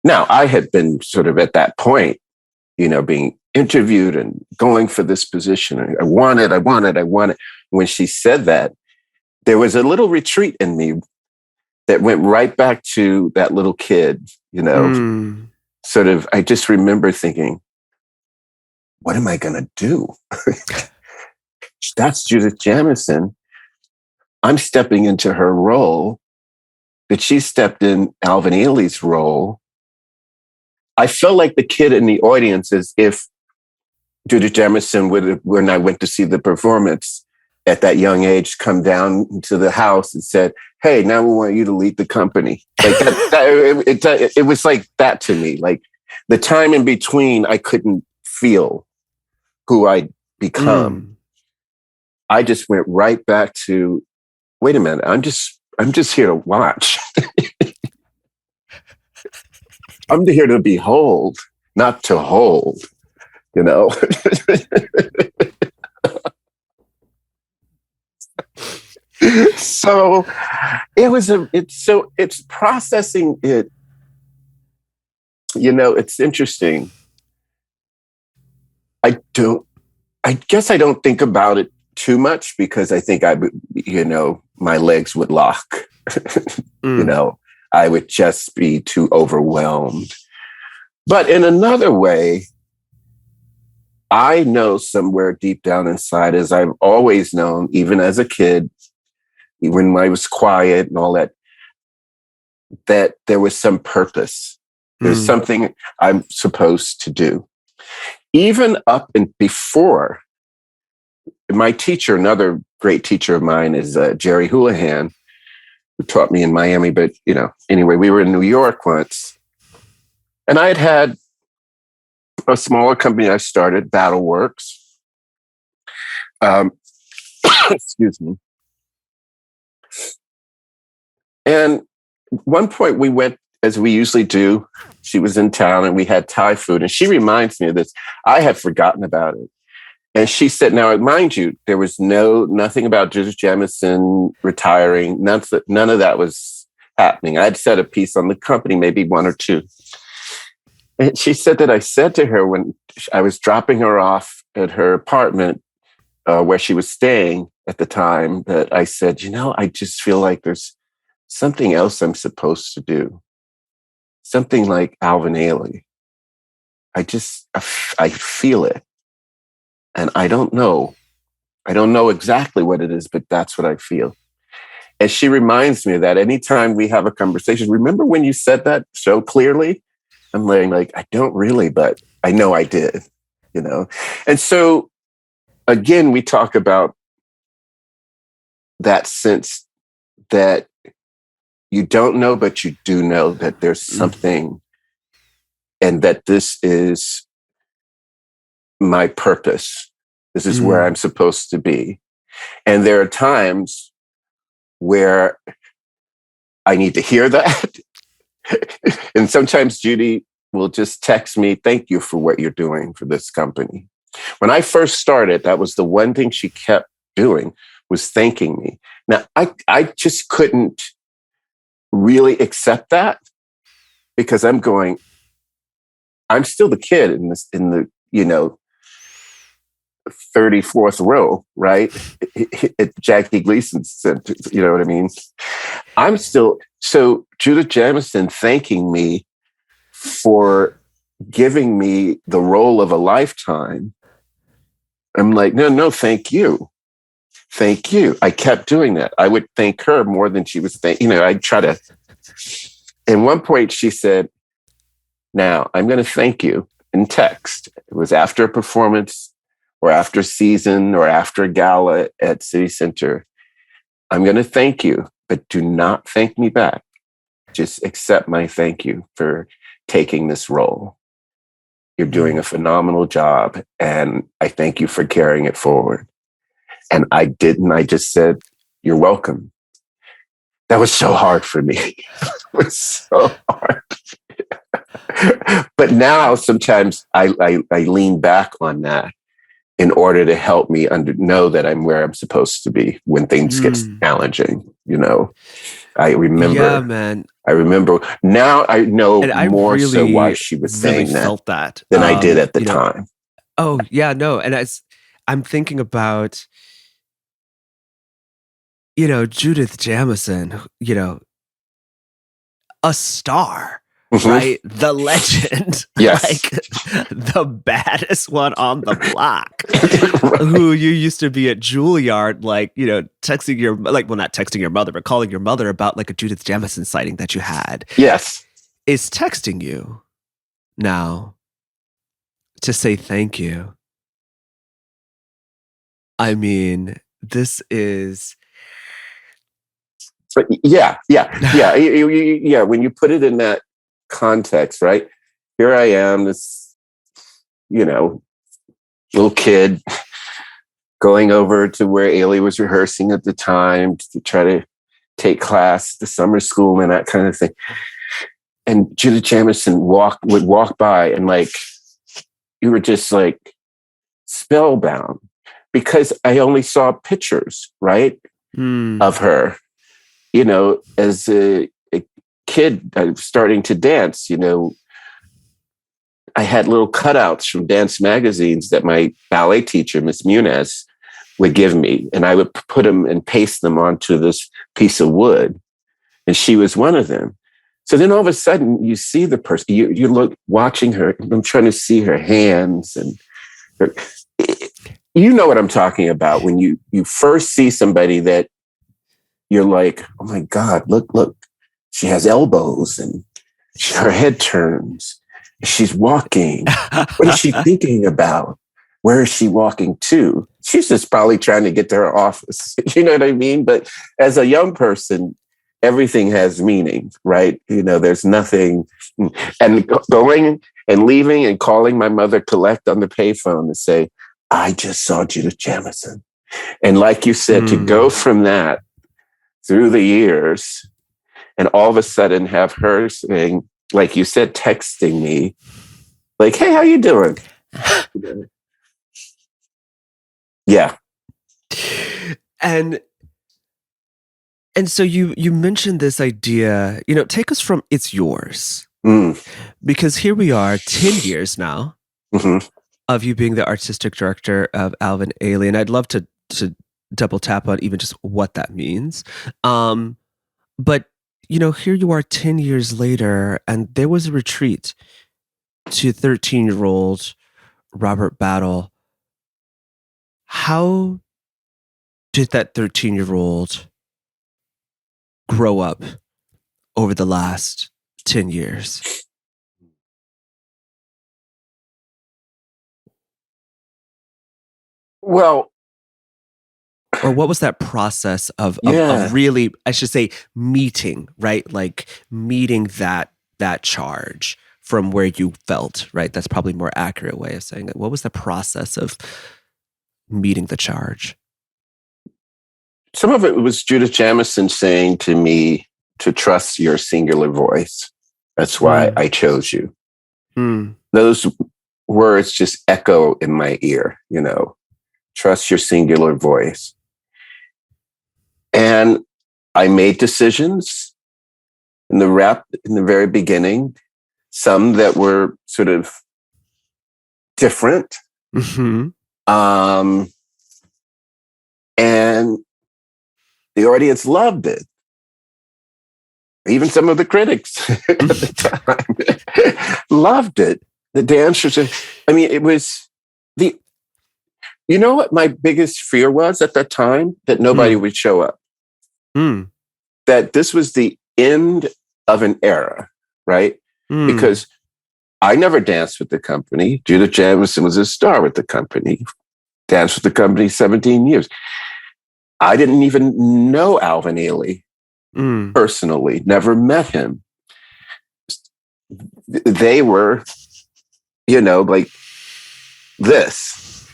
Now, I had been sort of at that point, being interviewed and going for this position. I want it. When she said that, there was a little retreat in me that went right back to that little kid, sort of, I just remember thinking, what am I going to do? That's Judith Jamison. I'm stepping into her role, but she stepped in Alvin Ailey's role. I felt like the kid in the audience as if Judith Jamison would, when I went to see the performance at that young age, come down to the house and said, "Hey, now we want you to lead the company." Like it was like that to me. Like the time in between, I couldn't feel who I'd become. I just went right back to, wait a minute, I'm just here to watch. I'm here to behold, not to hold, you know? So it's processing it. You know, it's interesting. I guess I don't think about it too much because I think I would, you know, my legs would lock. You know, I would just be too overwhelmed. But in another way, I know somewhere deep down inside, as I've always known, even as a kid, when I was quiet and all that, that there was some purpose. There's something I'm supposed to do. Even up and before, my teacher, another great teacher of mine is Jerry Houlihan, who taught me in Miami. But, you know, anyway, we were in New York once. And I had a smaller company I started, BattleWorks. Excuse me. And at one point we went, as we usually do, she was in town and we had Thai food. And she reminds me of this. I had forgotten about it. And she said, now, mind you, there was nothing about Judith Jamison retiring. None of that was happening. I'd said a piece on the company, maybe one or two. And she said that I said to her when I was dropping her off at her apartment where she was staying at the time, that I said, you know, I just feel like there's something else I'm supposed to do. Something like Alvin Ailey. I feel it. And I don't know exactly what it is, but that's what I feel. And she reminds me of that anytime we have a conversation. Remember when you said that so clearly? I'm like, I don't really, but I know I did, you know? And so again, we talk about that sense that you don't know, but you do know that there's something and that this is my purpose. This is where I'm supposed to be. And there are times where I need to hear that. And sometimes Judy will just text me, thank you for what you're doing for this company. When I first started, that was the one thing she kept doing, was thanking me. Now, I just couldn't really accept that because I'm still the kid in the, you know, 34th row, right? At Jackie Gleason's center, you know what I mean? So Judith Jamison thanking me for giving me the role of a lifetime. I'm like, no, thank you. Thank you. I kept doing that. I would thank her more than she was you know, I'd try to. At one point she said, now I'm going to thank you in text. It was after a performance or after season or after a gala at City Center. I'm going to thank you, but do not thank me back. Just accept my thank you for taking this role. You're doing a phenomenal job, and I thank you for carrying it forward. And I didn't. I just said, you're welcome. That was so hard for me. It was so hard. But now sometimes I lean back on that in order to help me know that I'm where I'm supposed to be when things get challenging. You know, I remember. Yeah, man. I remember. Now I know more really, so why she was saying that than I did at the time. Oh yeah, no. And I'm thinking about, you know, Judith Jamison, you know, a star. Right? The legend. Yes. Like the baddest one on the block. Right. Who you used to be at Juilliard, like, you know, texting your, like, well, not texting your mother, but calling your mother about like a Judith Jamison sighting that you had. Yes. Is texting you now to say thank you I mean, this is But yeah. When you put it in that context, right? Here I am, this, little kid going over to where Ailey was rehearsing at the time to try to take class, the summer school and that kind of thing. And Judith Jamison would walk by and like, you were just like spellbound because I only saw pictures, right? Of her, as a kid starting to dance, I had little cutouts from dance magazines that my ballet teacher, Miss Muniz, would give me. And I would put them and paste them onto this piece of wood. And she was one of them. So then all of a sudden you see the person, you look watching her, I'm trying to see her hands and her, you know what I'm talking about when you first see somebody that you're like, oh my God, look, she has elbows and her head turns. She's walking. What is she thinking about? Where is she walking to? She's just probably trying to get to her office. You know what I mean? But as a young person, everything has meaning, right? There's nothing. And going and leaving and calling my mother collect on the payphone to say, I just saw Judith Jamison. And like you said, to go from that through the years and all of a sudden have her saying, like you said, texting me, like, hey, how you doing? Yeah. And so you mentioned this idea, take us from it's yours. Because here we are 10 years now of you being the artistic director of Alvin Ailey. And I'd love to double tap on even just what that means. But here you are 10 years later, and there was a retreat to 13-year-old Robert Battle. How did that 13-year-old grow up over the last 10 years? Well, or what was that process of really, I should say, meeting, right? Like meeting that charge from where you felt, right? That's probably a more accurate way of saying it. What was the process of meeting the charge? Some of it was Judith Jamison saying to me to trust your singular voice. That's why I chose you. Those words just echo in my ear, trust your singular voice. And I made decisions in the very beginning, some that were sort of different. And the audience loved it. Even some of the critics at the time loved it. The dancers, it was what my biggest fear was at that time? That nobody would show up. That this was the end of an era, right? Because I never danced with the company. Judith Jamison was a star with the company. Danced with the company 17 years. I didn't even know Alvin Ailey personally, never met him. They were, like this.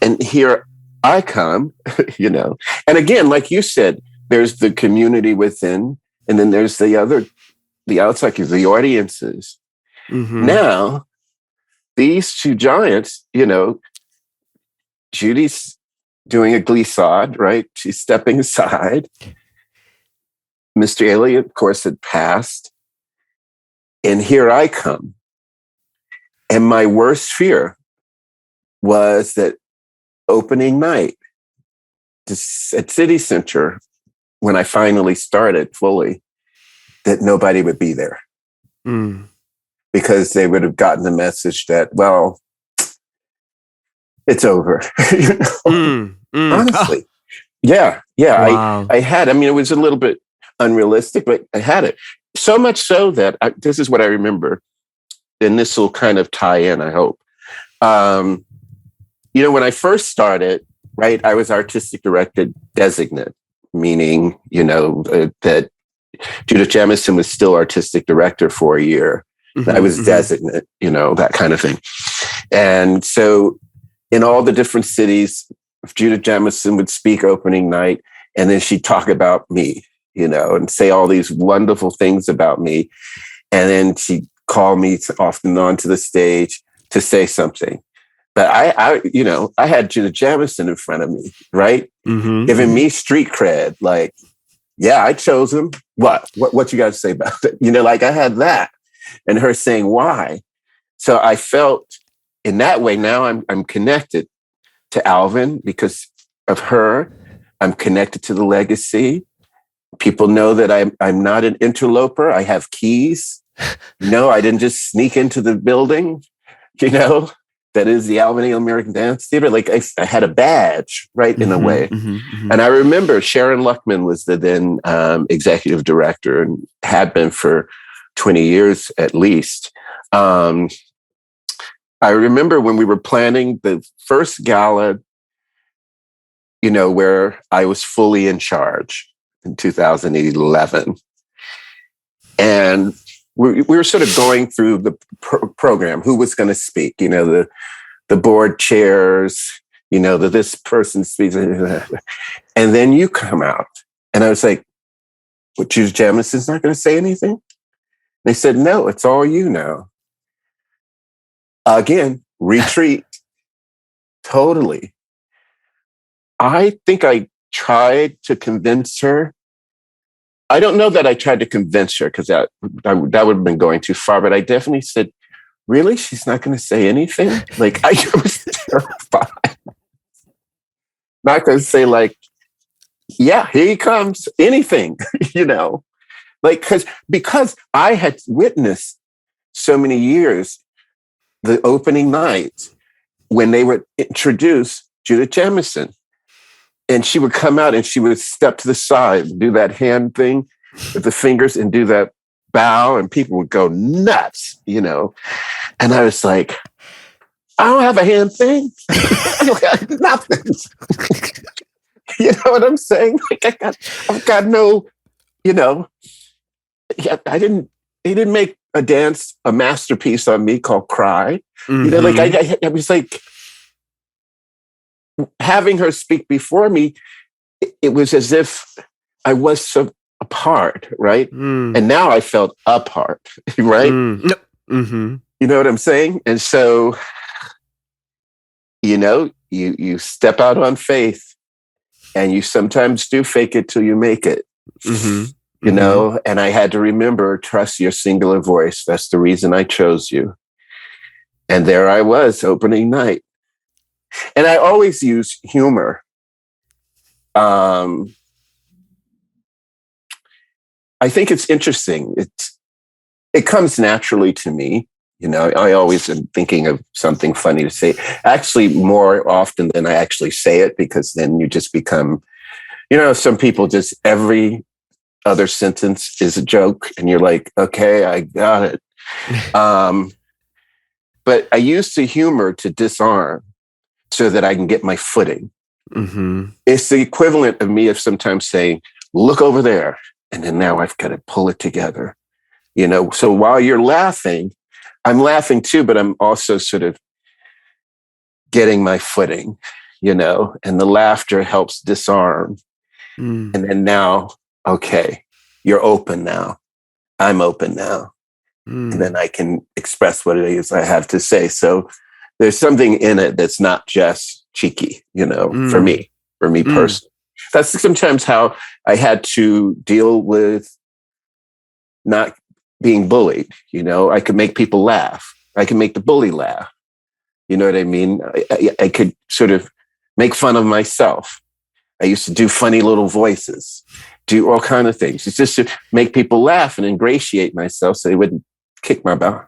And here I come, And again, like you said, there's the community within, and then there's the outside, the audiences. Now, these two giants, Judy's doing a glissade, right? She's stepping aside. Mr. Ailey, of course, had passed. And here I come. And my worst fear was that opening night at City Center, when I finally started fully, that nobody would be there. Because they would have gotten the message that, well, it's over. Honestly. Yeah. Wow. I had, it was a little bit unrealistic, but I had it. So much so that this is what I remember, and this will kind of tie in, I hope. When I first started, right? I was artistic director designate, meaning, that Judith Jamison was still artistic director for a year. I was designate, that kind of thing. And so in all the different cities, Judith Jamison would speak opening night, and then she'd talk about me, and say all these wonderful things about me. And then she'd call me often onto the stage to say something. But I had Judith Jamison in front of me, right? Giving me street cred, like, yeah, I chose him. What you got to say about it? Like I had that, and her saying why. So I felt in that way. Now I'm connected to Alvin because of her. I'm connected to the legacy. People know that I'm not an interloper. I have keys. No, I didn't just sneak into the building. That is the Alvin American Dance Theater. Like I had a badge, right, in a way. And I remember Sharon Luckman was the then executive director and had been for 20 years at least. I remember when we were planning the first gala, where I was fully in charge in 2011. And we were sort of going through the program, who was going to speak, the board chairs, that this person speaks. And then you come out. And I was like, what, Judith Jamison's not going to say anything? They said, no, it's all you now. Again, retreat. Totally. I think I tried to convince her. I don't know that I tried to convince her because that would have been going too far, but I definitely said, really? She's not going to say anything? Like, I was terrified. Not going to say, like, yeah, here he comes, anything, like, because I had witnessed so many years the opening night when they would introduce Judith Jamison. And she would come out and she would step to the side, do that hand thing with the fingers and do that bow, and people would go nuts, And I was like, I don't have a hand thing. I don't have nothing. You know what I'm saying? Like I've got no, he didn't make a masterpiece on me called Cry. Like I was like, having her speak before me, it was as if I was so apart, right? And now I felt apart, right? You know what I'm saying? And so, you step out on faith, and you sometimes do fake it till you make it. And I had to remember, trust your singular voice. That's the reason I chose you. And there I was, opening night. And I always use humor. I think it's interesting. It comes naturally to me. I always am thinking of something funny to say. Actually, more often than I actually say it, because then you just become, some people just every other sentence is a joke, and you're like, okay, I got it. But I use the humor to disarm, so that I can get my footing. It's the equivalent of me of sometimes saying, look over there. And then now I've got to pull it together. So while you're laughing, I'm laughing too, but I'm also sort of getting my footing, and the laughter helps disarm. And then now, okay, you're open now. I'm open now. And then I can express what it is I have to say. So there's something in it that's not just cheeky, for me personally. That's sometimes how I had to deal with not being bullied. I could make people laugh. I could make the bully laugh. You know what I mean? I could sort of make fun of myself. I used to do funny little voices, do all kinds of things. It's just to make people laugh and ingratiate myself so they wouldn't kick my butt.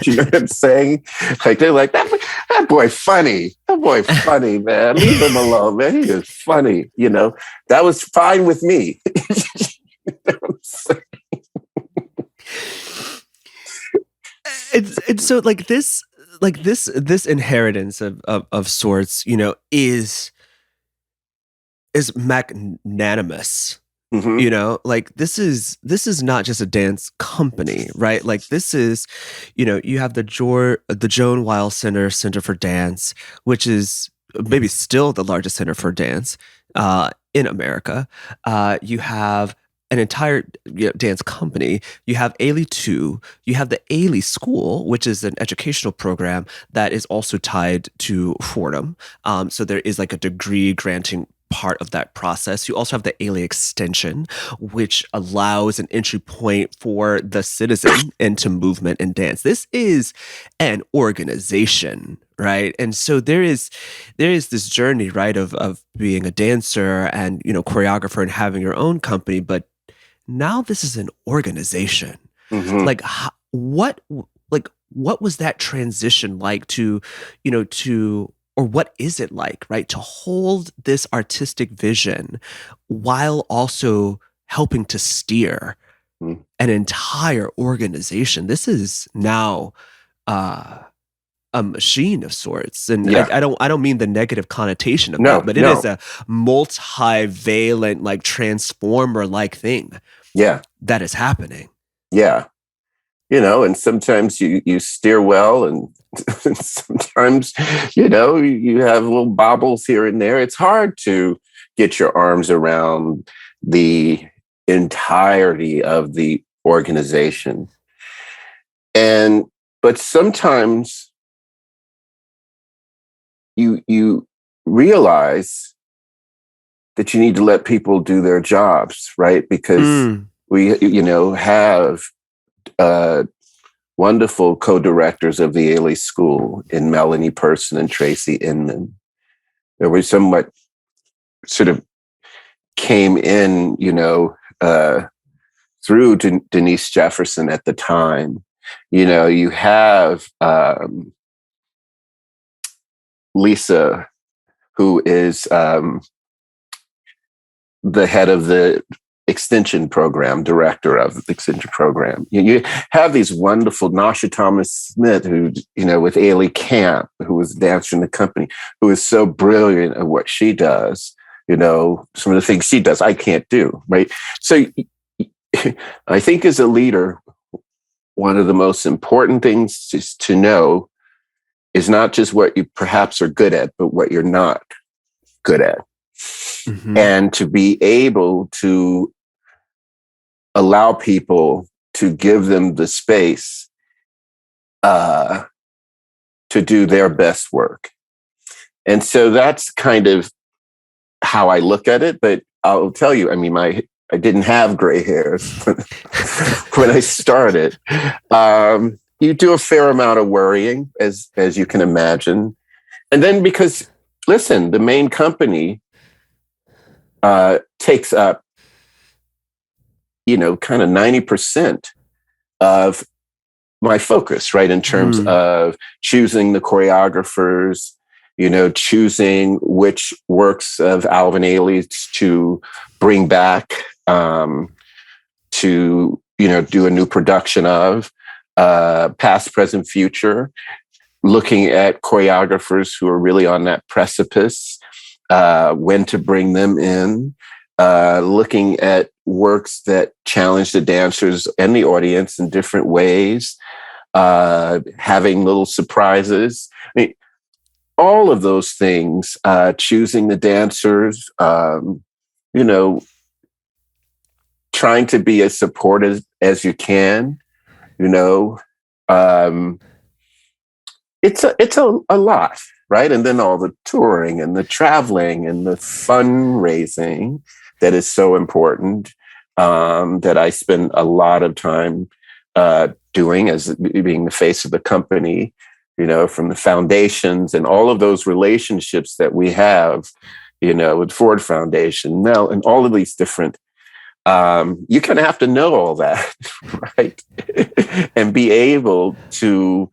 You know what I'm saying? Like they're like, that boy funny. That boy funny, man. Leave him alone, man. He is funny. That was fine with me. You know what I'm saying? And so this inheritance of sorts, is is magnanimous. Mm-hmm. Like this is not just a dance company, right? Like this is, you have the Joan Weil Center for Dance, which is maybe still the largest center for dance in America. You have an entire dance company. You have Ailey 2. You have the Ailey School, which is an educational program that is also tied to Fordham. So there is like a degree granting part of that process. You also have the Ailey extension, which allows an entry point for the citizen into movement and dance. This is an organization, right? And so there is this journey, right, of being a dancer and choreographer and having your own company, but now this is an organization. Mm-hmm. Like what what was that transition like to or what is it like, right, to hold this artistic vision while also helping to steer Mm-hmm. an entire organization? This is now uh, a machine of sorts, and Yeah. I don't mean the negative connotation of that, No, but it is no. a multivalent, like transformer like thing Yeah. that is happening. Yeah. And sometimes you steer well, and sometimes, you have little bobbles here and there. It's hard to get your arms around the entirety of the organization. But sometimes you realize that you need to let people do their jobs, right? Because we, have wonderful co-directors of the Ailey School in Melanie Person and Tracy Inman. There was somewhat sort of came in, through Denise Jefferson at the time. You have Lesa, who is the head of the extension program, director of the extension program. You have these wonderful Nasha Thomas Smith, who, with Ailey Camp, who was a dancer in the company, who is so brilliant at what she does. Some of the things she does, I can't do, right? So I think as a leader, one of the most important things to know is not just what you perhaps are good at, but what you're not good at. Mm-hmm. And to be able to allow people to give them the space to do their best work. And so that's kind of how I look at it. But I'll tell you, I mean, I didn't have gray hairs when I started. You do a fair amount of worrying, as you can imagine. And then because, listen, the main company takes up, kind of 90% of my focus, right? In terms of choosing the choreographers, choosing which works of Alvin Ailey to bring back, to, do a new production of, past, present, future, looking at choreographers who are really on that precipice, when to bring them in, looking at works that challenge the dancers and the audience in different ways, having little surprises. I mean, all of those things, choosing the dancers, trying to be as supportive as you can, it's a lot, right? And then all the touring and the traveling and the fundraising that is so important, that I spend a lot of time doing as being the face of the company, from the foundations and all of those relationships that we have, with Ford Foundation, Mel, and all of these different, you kind of have to know all that, right? And be able to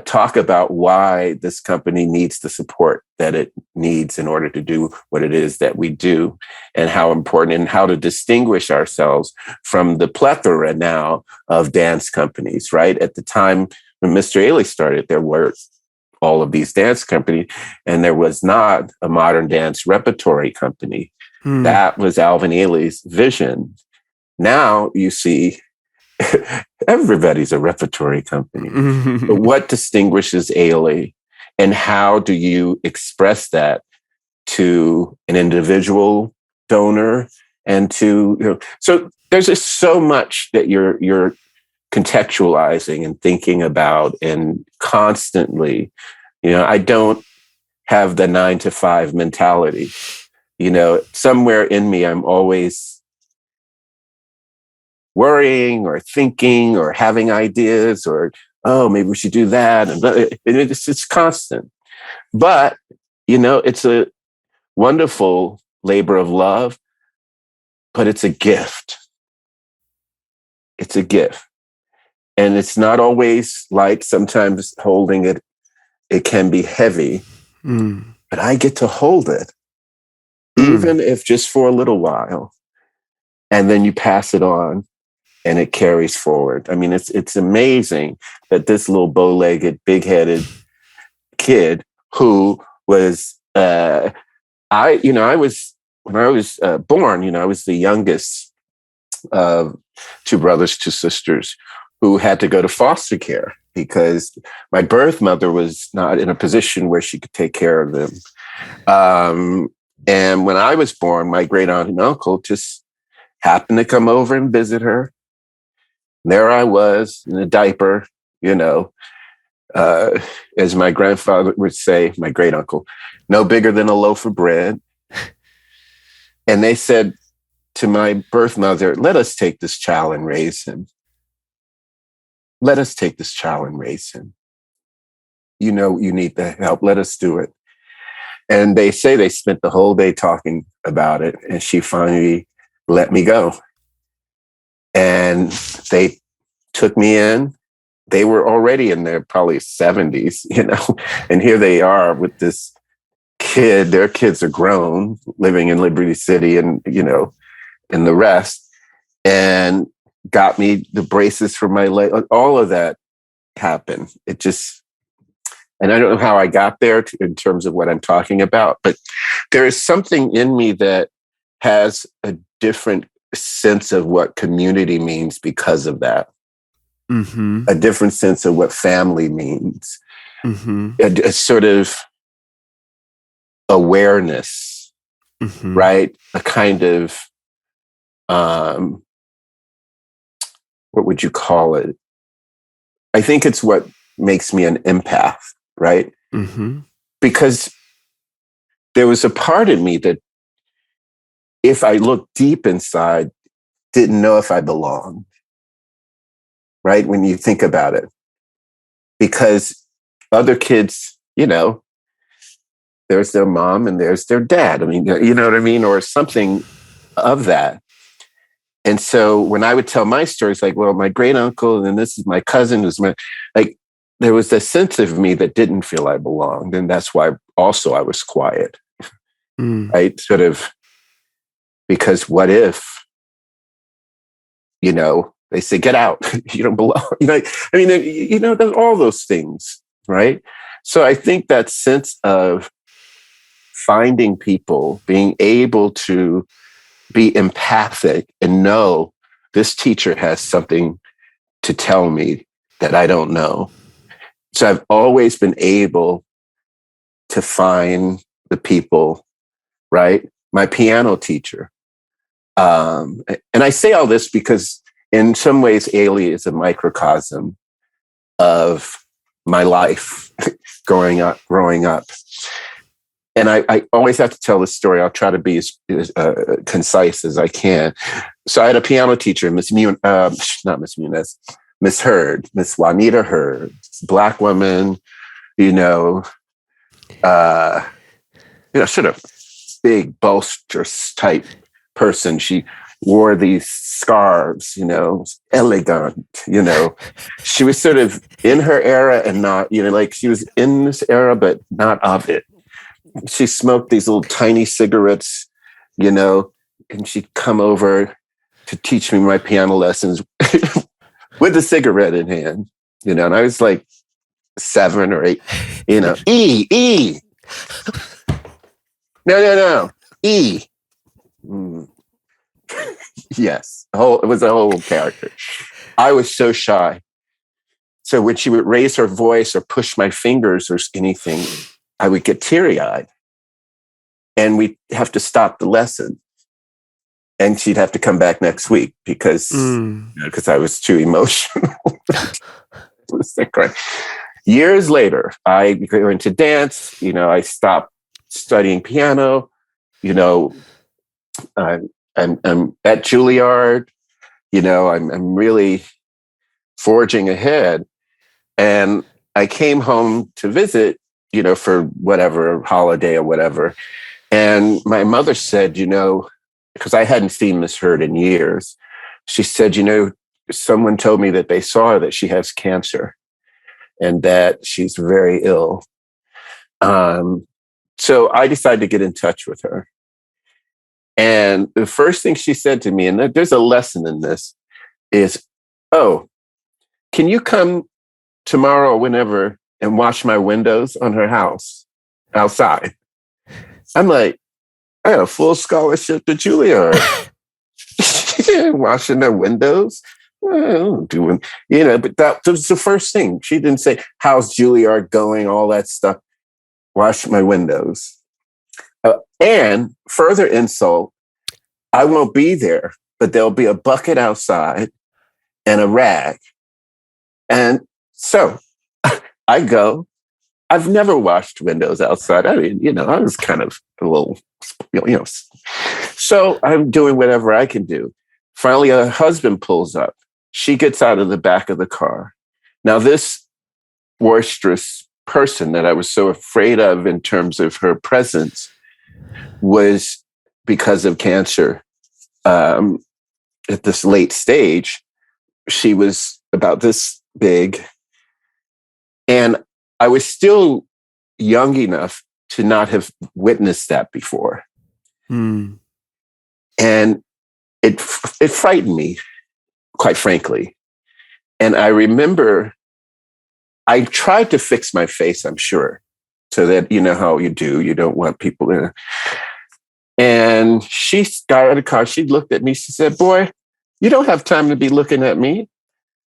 talk about why this company needs the support that it needs in order to do what it is that we do, and how important, and how to distinguish ourselves from the plethora now of dance companies, right? At the time when Mr. Ailey started, there were all of these dance companies, and there was not a modern dance repertory company That was Alvin Ailey's vision. Now you see everybody's a repertory company. But what distinguishes Ailey, and how do you express that to an individual donor and to, so there's just so much that you're contextualizing and thinking about and constantly, I don't have the 9 to 5 mentality. Somewhere in me, I'm always worrying or thinking or having ideas or, oh, maybe we should do that. And it's constant. But, it's a wonderful labor of love, but it's a gift. It's a gift. And it's not always light. Sometimes holding it, it can be heavy, but I get to hold it, even if just for a little while. And then you pass it on and it carries forward. I mean, it's amazing that this little bow-legged, big-headed kid who was, when I was born, I was the youngest of 2 brothers, 2 sisters who had to go to foster care because my birth mother was not in a position where she could take care of them. And when I was born, my great aunt and uncle just happened to come over and visit her. There I was in a diaper, as my grandfather would say, my great uncle, no bigger than a loaf of bread. And they said to my birth mother, let us take this child and raise him. Let us take this child and raise him. You need the help. Let us do it. And they say they spent the whole day talking about it. And she finally let me go. And they took me in. They were already in their probably 70s, and here they are with this kid. Their kids are grown, living in Liberty City and, and the rest, and got me the braces for my leg. All of that happened. It just, and I don't know how I got there in terms of what I'm talking about, but there is something in me that has a different sense of what community means because of that. A different sense of what family means. A sort of awareness, right? A kind of, what would you call it? I think it's what makes me an empath, right? Because there was a part of me that, if I looked deep inside, didn't know if I belonged, right? When you think about it, because other kids, there's their mom and there's their dad. I mean, you know what I mean? Or something of that. And so when I would tell my stories, like, well, my great uncle, and then this is my cousin, who's there was a sense of me that didn't feel I belonged. And that's why also I was quiet, right? Sort of, because what if, they say, get out, you don't belong. There's all those things, right? So I think that sense of finding people, being able to be empathic and know this teacher has something to tell me that I don't know. So I've always been able to find the people, right? My piano teacher. And I say all this because in some ways, Ailey is a microcosm of my life growing up. And I always have to tell this story. I'll try to be as concise as I can. So I had a piano teacher, Miss Hurd, Miss Juanita Hurd, Black woman, sort of big, boisterous type person. She wore these scarves, elegant, She was sort of in her era and not, she was in this era, but not of it. She smoked these little tiny cigarettes, and she'd come over to teach me my piano lessons with a cigarette in hand, and I was like 7 or 8, E. No, E. Yes, it was a whole character. I was so shy. So when she would raise her voice or push my fingers or anything, I would get teary-eyed. And we'd have to stop the lesson. And she'd have to come back next week because I was too emotional. Years later, I go into dance. I stopped studying piano. I'm at Juilliard. I'm really forging ahead. And I came home to visit, for whatever holiday or whatever. And my mother said, because I hadn't seen Miss Heard in years, she said, someone told me that they saw that she has cancer and that she's very ill. So I decided to get in touch with her. And the first thing she said to me, and there's a lesson in this, is, "Oh, can you come tomorrow or whenever and wash my windows on her house outside?" I'm like, I have a full scholarship to Juilliard. Washing their windows. Doing, but that was the first thing. She didn't say, "How's Juilliard going?" All that stuff. Wash my windows. And further insult, I won't be there, but there'll be a bucket outside and a rag. And so I go. I've never washed windows outside. I mean, I was kind of a little, So I'm doing whatever I can do. Finally, a husband pulls up. She gets out of the back of the car. Now, this boisterous person that I was so afraid of in terms of her presence was, because of cancer, at this late stage, she was about this big. And I was still young enough to not have witnessed that before. And it frightened me, quite frankly. And I remember I tried to fix my face, I'm sure, so that how you do. You don't want people to. And she got out of the car. She looked at me. She said, "Boy, you don't have time to be looking at me.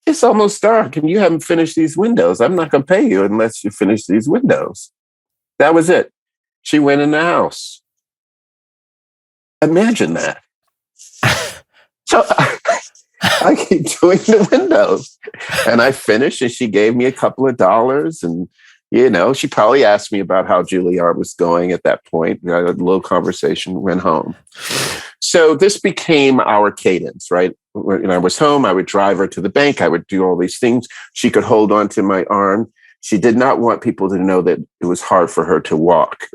It's almost dark and you haven't finished these windows. I'm not going to pay you unless you finish these windows." That was it. She went in the house. Imagine that. So I keep doing the windows. And I finished and she gave me a couple of dollars. And, she probably asked me about how Juilliard was going at that point. We had a little conversation, went home. So this became our cadence, right? When I was home, I would drive her to the bank. I would do all these things. She could hold on to my arm. She did not want people to know that it was hard for her to walk,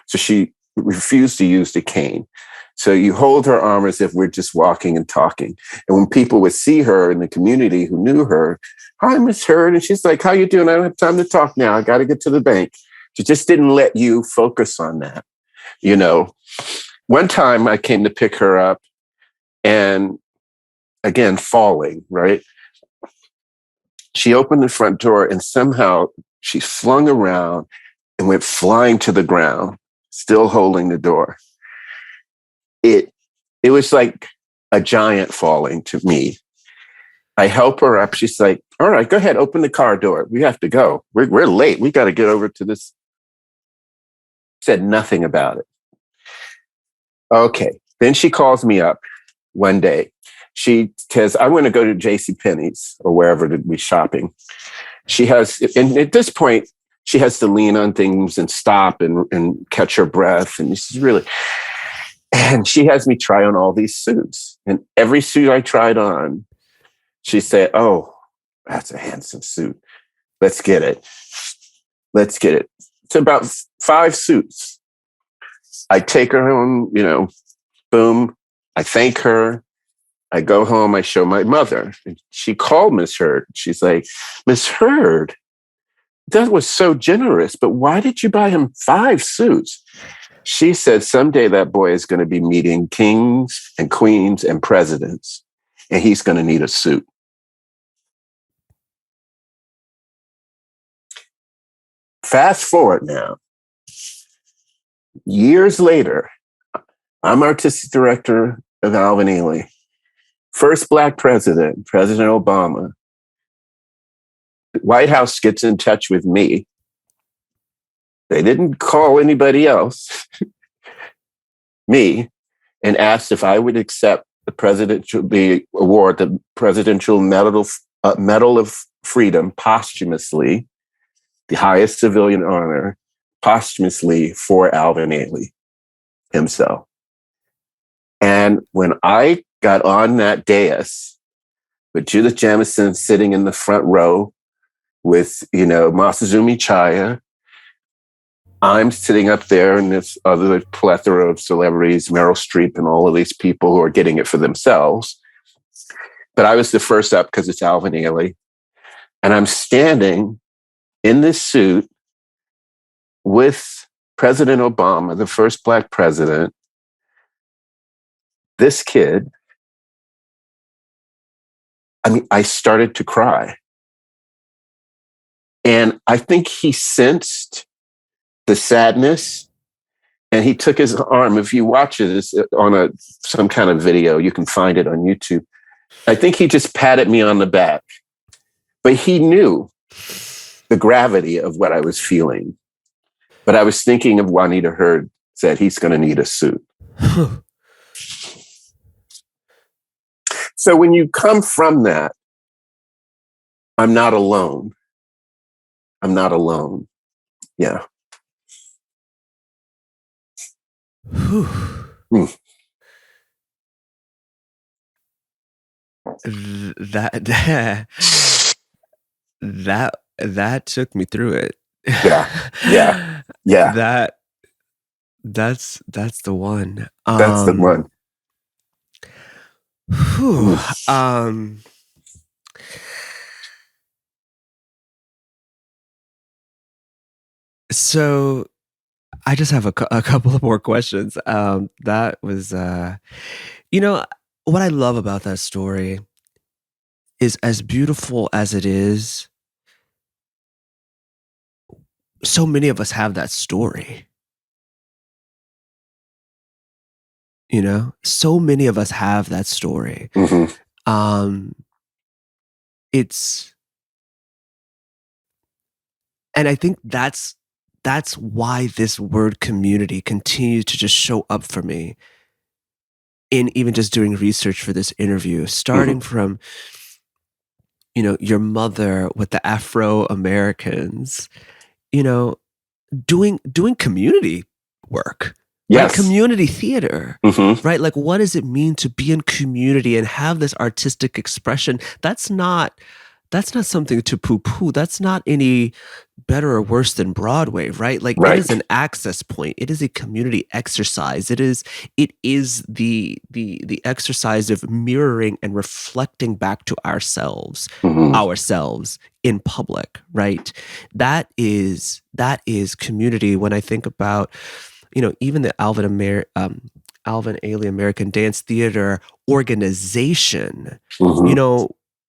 So she refused to use the cane. So you hold her arm as if we're just walking and talking. And when people would see her in the community who knew her, "Hi, Miss Heard." And she's like, "How you doing? I don't have time to talk now. I got to get to the bank." She just didn't let you focus on that. One time I came to pick her up and again, falling, right? She opened the front door and somehow she flung around and went flying to the ground, still holding the door. It was like a giant falling to me. I help her up. She's like, "All right, go ahead, open the car door. We have to go. We're late. We got to get over to this." Said nothing about it. Okay. Then she calls me up one day. She says, "I want to go to JCPenney's or wherever to be shopping." She has, and at this point, she has to lean on things and stop and catch her breath. And this is really, and she has me try on all these suits. And every suit I tried on, she said, "Oh, that's a handsome suit. Let's get it. Let's get it." It's about 5 suits. I take her home, boom. I thank her. I go home. I show my mother. And she called Miss Heard. She's like, "Miss Heard, that was so generous, but why did you buy him 5 suits?" She said, "Someday that boy is going to be meeting kings and queens and presidents, and he's going to need a suit." Fast forward now. Years later, I'm artistic director of Alvin Ailey. First Black president, President Obama. The White House gets in touch with me. They didn't call anybody else, me, and asked if I would accept the presidential award, the Presidential Medal of Freedom, posthumously, the highest civilian honor, posthumously for Alvin Ailey himself. And when I got on that dais with Judith Jamison sitting in the front row with, Masazumi Chaya, I'm sitting up there and this other plethora of celebrities, Meryl Streep and all of these people who are getting it for themselves. But I was the first up because it's Alvin Ailey. And I'm standing in this suit with President Obama, the first Black president, this kid. I mean, I started to cry. And I think he sensed the sadness and he took his arm. If you watch it on some kind of video, you can find it on YouTube. I think he just patted me on the back, but he knew the gravity of what I was feeling. But I was thinking of Juanita Hurd said he's going to need a suit. So when you come from that, I'm not alone. I'm not alone. Yeah. That took me through it. Yeah. That's the one. That's the one. So I just have a couple of more questions. That was, what I love about that story is, as beautiful as it is, so many of us have that story. So many of us have that story. Mm-hmm. And I think that's why this word community continues to just show up for me in even just doing research for this interview, starting from, your mother with the Afro-Americans, doing community work. Yes. Right? Community theater, right? Like, what does it mean to be in community and have this artistic expression? That's not something to poo-poo. That's not any better or worse than Broadway, right? Like, It is an access point. It is a community exercise. It is the exercise of mirroring and reflecting back to ourselves in public, right? That is community. When I think about, even the Alvin Ailey American Dance Theater organization,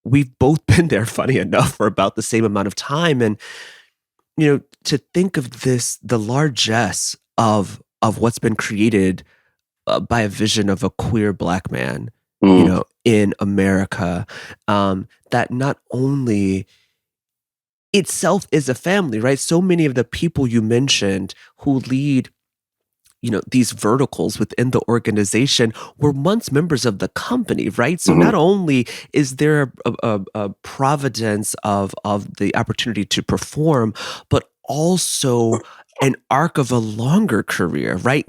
we've both been there, funny enough, for about the same amount of time. And, to think of this, the largesse of what's been created by a vision of a queer Black man, in America, that not only itself is a family, right? So many of the people you mentioned who lead these verticals within the organization were once members of the company, right? So not only is there a providence of the opportunity to perform, but also an arc of a longer career, right?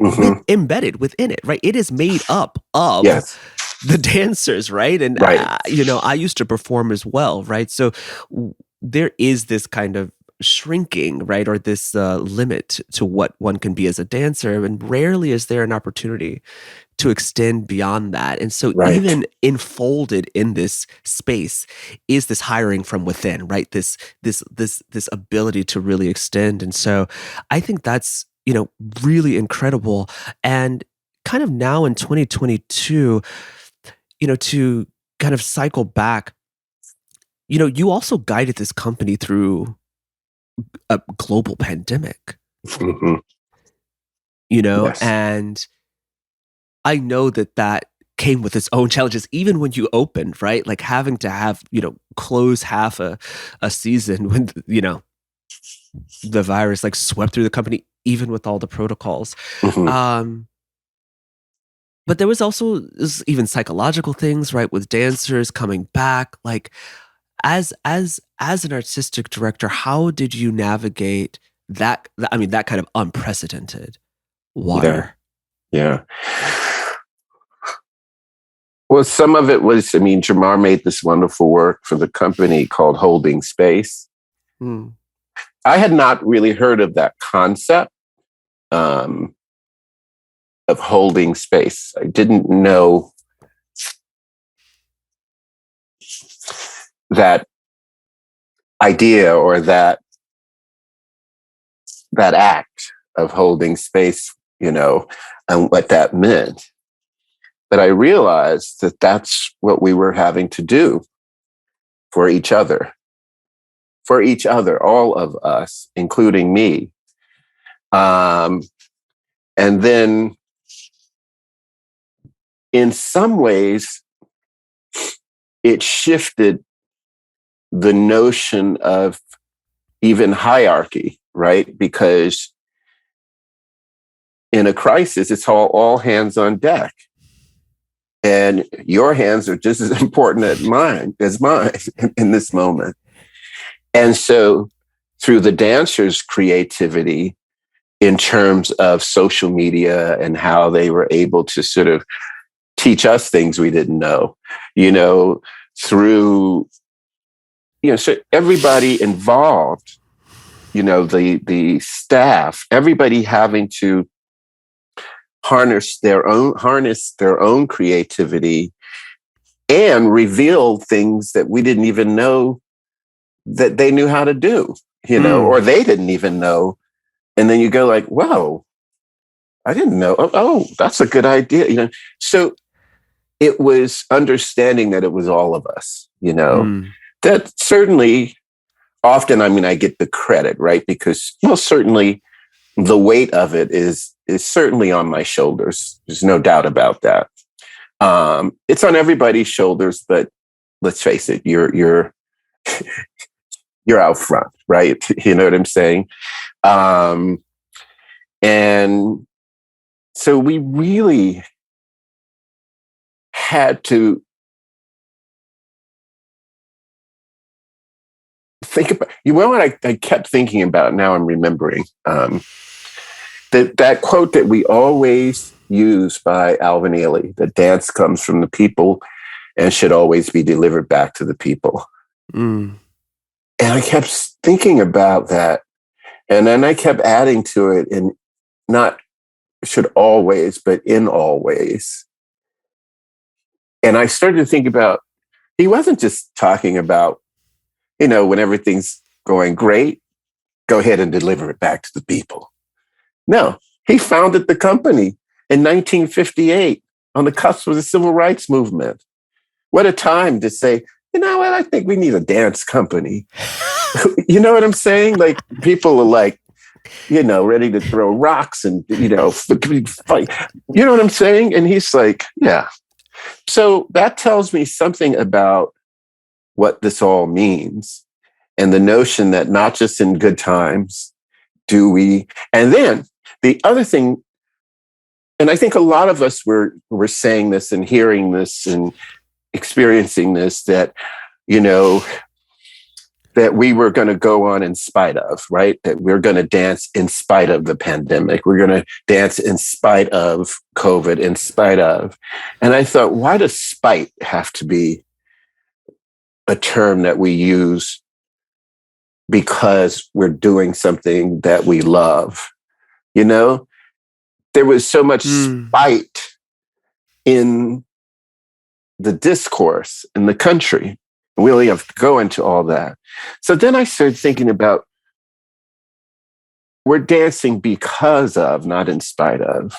Embedded within it, right? It is made up of the dancers, right? And, I used to perform as well, right? So there is this kind of shrinking, right? Or this limit to what one can be as a dancer. And rarely is there an opportunity to extend beyond that. And so even enfolded in this space is this hiring from within, right? This ability to really extend. And so I think that's, really incredible. And kind of now in 2022, to kind of cycle back, you also guided this company through a global pandemic, Yes. and I know that came with its own challenges, even when you opened, right? Like having to have, close half a season when, the virus like swept through the company, even with all the protocols. Mhm. But there was also even psychological things, right? With dancers coming back, like as an artistic director, how did you navigate that? I mean, that kind of unprecedented Yeah. water. Yeah. Well, some of it was, Jamar made this wonderful work for the company called Holding Space. Mm. I had not really heard of that concept of holding space. I didn't know that idea or that act of holding space, and what that meant. But I realized that that's what we were having to do for each other, all of us, including me. And then in some ways, it shifted the notion of even hierarchy, right? Because in a crisis, it's all hands on deck. And your hands are just as important as mine in this moment. And so through the dancers' creativity in terms of social media and how they were able to sort of teach us things we didn't know, through, so everybody involved, the staff, everybody having to harness their own creativity and reveal things that we didn't even know that they knew how to do, or they didn't even know. And then you go like, whoa, I didn't know. Oh, that's a good idea. So it was understanding that it was all of us, that certainly often, I get the credit, right? Because, certainly the weight of it is certainly on my shoulders. There's no doubt about that. It's on everybody's shoulders, but let's face it, you're out front, right? You know what I'm saying? And so we really had to think about, what I kept thinking about, now I'm remembering, that quote that we always use by Alvin Ailey, that dance comes from the people and should always be delivered back to the people. And I kept thinking about that. And then I kept adding to it, and not should always, but in all ways. And I started to think about, he wasn't just talking about, when everything's going great, go ahead and deliver it back to the people. No, he founded the company in 1958 on the cusp of the civil rights movement. What a time to say, you know what, I think we need a dance company. You know what I'm saying? Like, people are like, ready to throw rocks and, fight. You know what I'm saying? And he's like, yeah. So that tells me something about what this all means, and the notion that not just in good times do we. And then the other thing, and I think a lot of us were saying this and hearing this and experiencing this, that, that we were going to go on in spite of, right? That we're going to dance in spite of the pandemic. We're going to dance in spite of COVID, in spite of. And I thought, why does spite have to be a term that we use because we're doing something that we love? There was so much spite in the discourse in the country. We only have to go into all that. So then I started thinking about, we're dancing because of, not in spite of.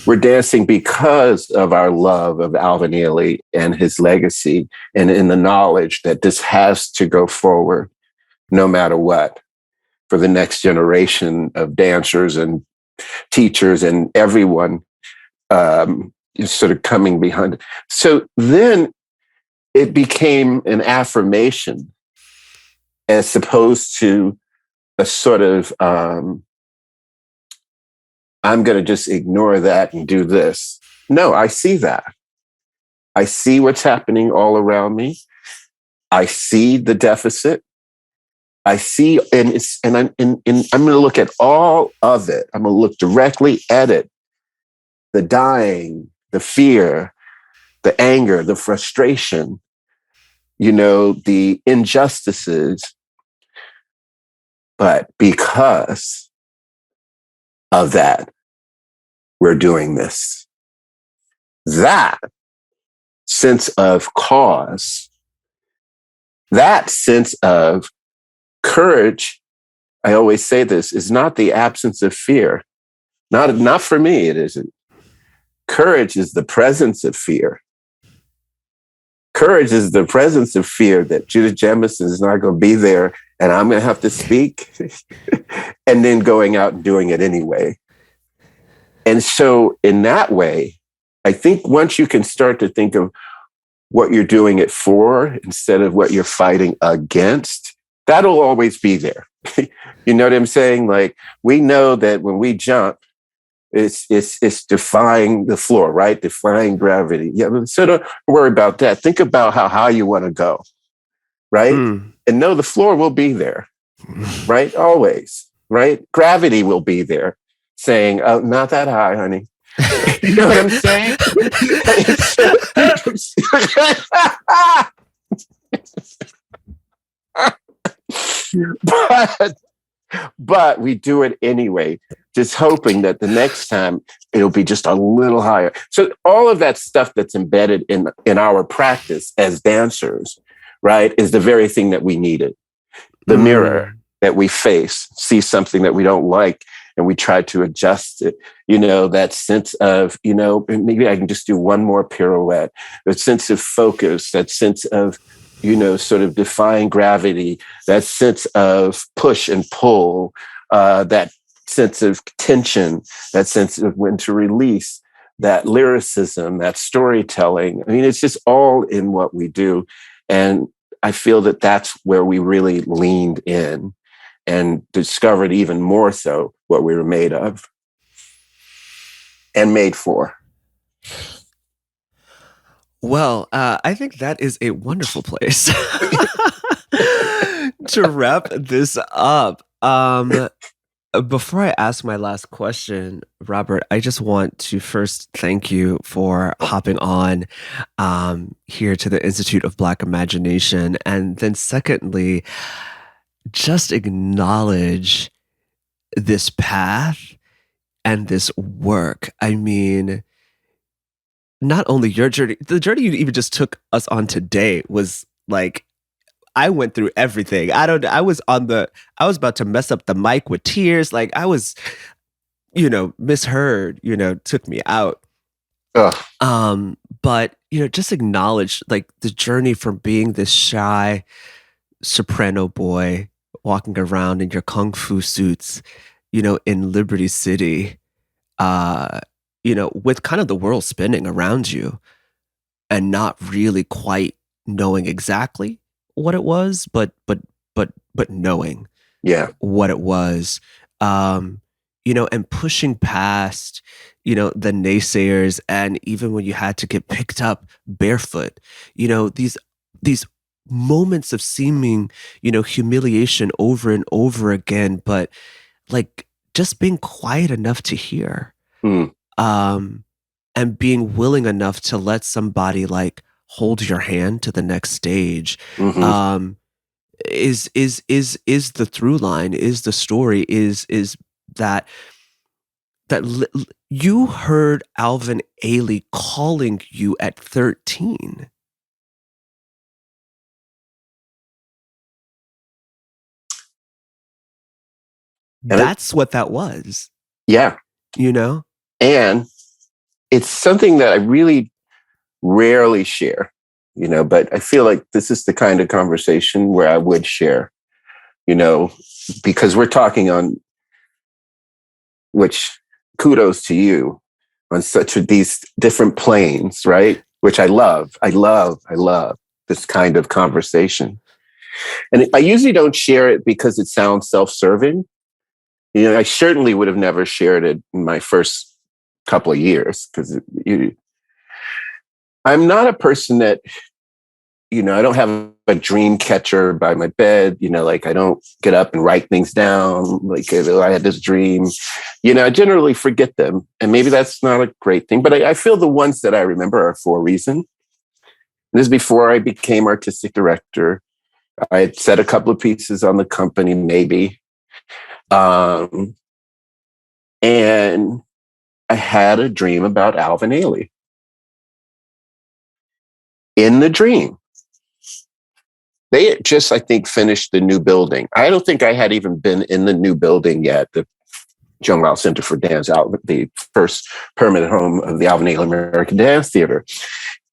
We're dancing because of our love of Alvin Ailey and his legacy, and in the knowledge that this has to go forward no matter what, for the next generation of dancers and teachers and everyone sort of coming behind it. So then it became an affirmation as opposed to a sort of, I'm going to just ignore that and do this. No, I see that. I see what's happening all around me. I see the deficit. I see, and I'm going to look at all of it. I'm going to look directly at it. The dying, the fear, the anger, the frustration, the injustices. But because of that, we're doing this. That sense of cause, that sense of courage, I always say this, is not the absence of fear. Not for me, it isn't. Courage is the presence of fear. Courage is the presence of fear that Judith Jamison is not going to be there and I'm going to have to speak and then going out and doing it anyway. And so in that way, I think once you can start to think of what you're doing it for instead of what you're fighting against, that'll always be there. You know what I'm saying? Like, we know that when we jump, it's defying the floor, right? Defying gravity. Yeah, so don't worry about that. Think about how high you want to go, right? And know the floor will be there, right? Always, right? Gravity will be there saying, oh, not that high, honey. You know what I'm saying? but we do it anyway, just hoping that the next time it'll be just a little higher. So all of that stuff that's embedded in our practice as dancers, right, is the very thing that we needed. The mirror that we face, see something that we don't like, and we try to adjust it. That sense of, maybe I can just do one more pirouette, that sense of focus, that sense of, sort of defying gravity, that sense of push and pull, that sense of tension, that sense of when to release, that lyricism, that storytelling. I mean, it's just all in what we do. And I feel that that's where we really leaned in and discovered even more so what we were made of and made for. Well, I think that is a wonderful place to wrap this up. Before I ask my last question, Robert, I just want to first thank you for hopping on here to the Institute of Black Imagination. And then secondly, just acknowledge this path and this work. I mean, not only your journey, the journey you even just took us on today was like, I went through everything. I was about to mess up the mic with tears. Like, I was, misheard, took me out. Ugh. But, just acknowledge like the journey from being this shy soprano boy walking around in your kung fu suits, in Liberty City, with kind of the world spinning around you and not really quite knowing exactly what it was, but knowing what it was, and pushing past, the naysayers. And even when you had to get picked up barefoot, these moments of seeming, humiliation over and over again, but like just being quiet enough to hear, and being willing enough to let somebody like hold your hand to the next stage, is the through line, is the story, is that you heard Alvin Ailey calling you at 13. And that's what that was. Yeah. And it's something that I really rarely share, but I feel like this is the kind of conversation where I would share, because we're talking on, which kudos to you on these different planes, right? Which I love. I love this kind of conversation. And I usually don't share it because it sounds self-serving. I certainly would have never shared it in my first couple of years because I'm not a person that, I don't have a dream catcher by my bed. Like I don't get up and write things down. Like I had this dream, I generally forget them. And maybe that's not a great thing, but I feel the ones that I remember are for a reason. This is before I became artistic director. I had set a couple of pieces on the company, maybe. And I had a dream about Alvin Ailey. In the dream, they had just, I think, finished the new building. I don't think I had even been in the new building yet, the Joan Wild Center for Dance, the first permanent home of the Alvin Ailey American Dance Theater.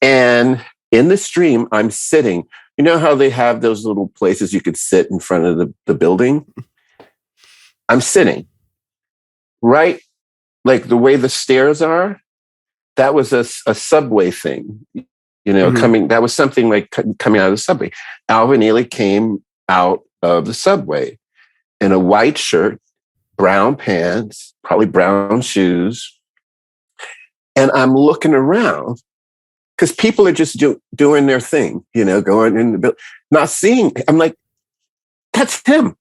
And in the stream, I'm sitting. You know how they have those little places you could sit in front of the building? I'm sitting right, like the way the stairs are. That was a subway thing. That was something like coming out of the subway. Alvin Ailey came out of the subway in a white shirt, brown pants, probably brown shoes. And I'm looking around because people are just doing their thing, going in the building, not seeing. I'm like, that's him.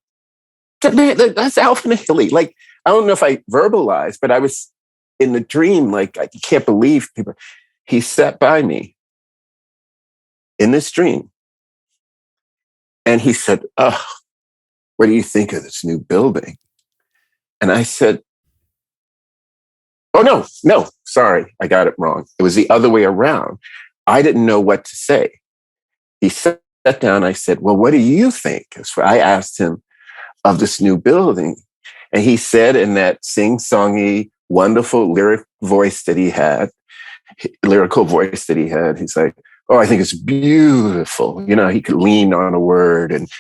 That's Alvin Ailey. Like, I don't know if I verbalized, but I was in the dream, like, I can't believe people. He sat by me in this dream. And he said, "Oh, what do you think of this new building?" And I said, "Oh, no, sorry, I got it wrong. It was the other way around." I didn't know what to say. He sat down. I said, "Well, what do you think?" I asked him of this new building. And he said in that sing-songy, wonderful lyrical voice that he had, he's like, "Oh, I think it's beautiful." He could lean on a word and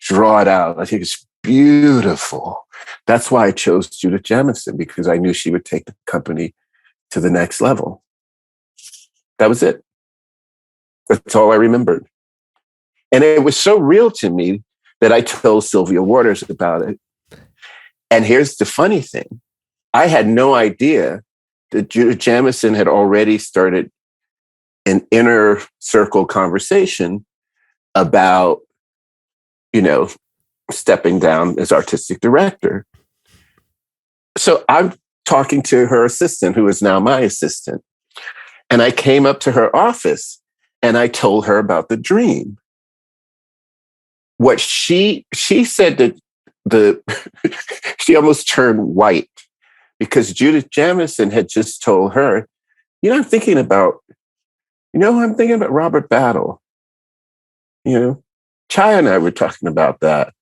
draw it out. "I think it's beautiful. That's why I chose Judith Jamison, because I knew she would take the company to the next level." That was it. That's all I remembered. And it was so real to me that I told Sylvia Waters about it. And here's the funny thing. I had no idea that Judith Jamison had already started an inner circle conversation about, stepping down as artistic director. So I'm talking to her assistant, who is now my assistant. And I came up to her office and I told her about the dream. What she said that she almost turned white because Judith Jamison had just told her, I'm thinking about Robert Battle. Chai and I were talking about that.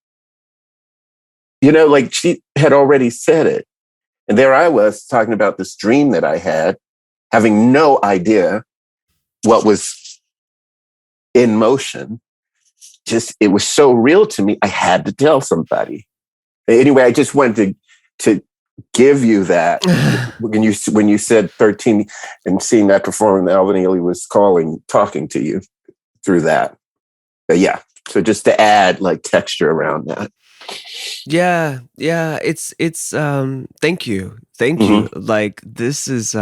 Like she had already said it. And there I was talking about this dream that I had, having no idea what was in motion. Just, it was so real to me. I had to tell somebody. Anyway, I just wanted to give you that when you said 13 and seeing that performance, Alvin Ailey was talking to you through that. But yeah. So just to add like texture around that. Yeah. It's thank you. Thank you. Like this is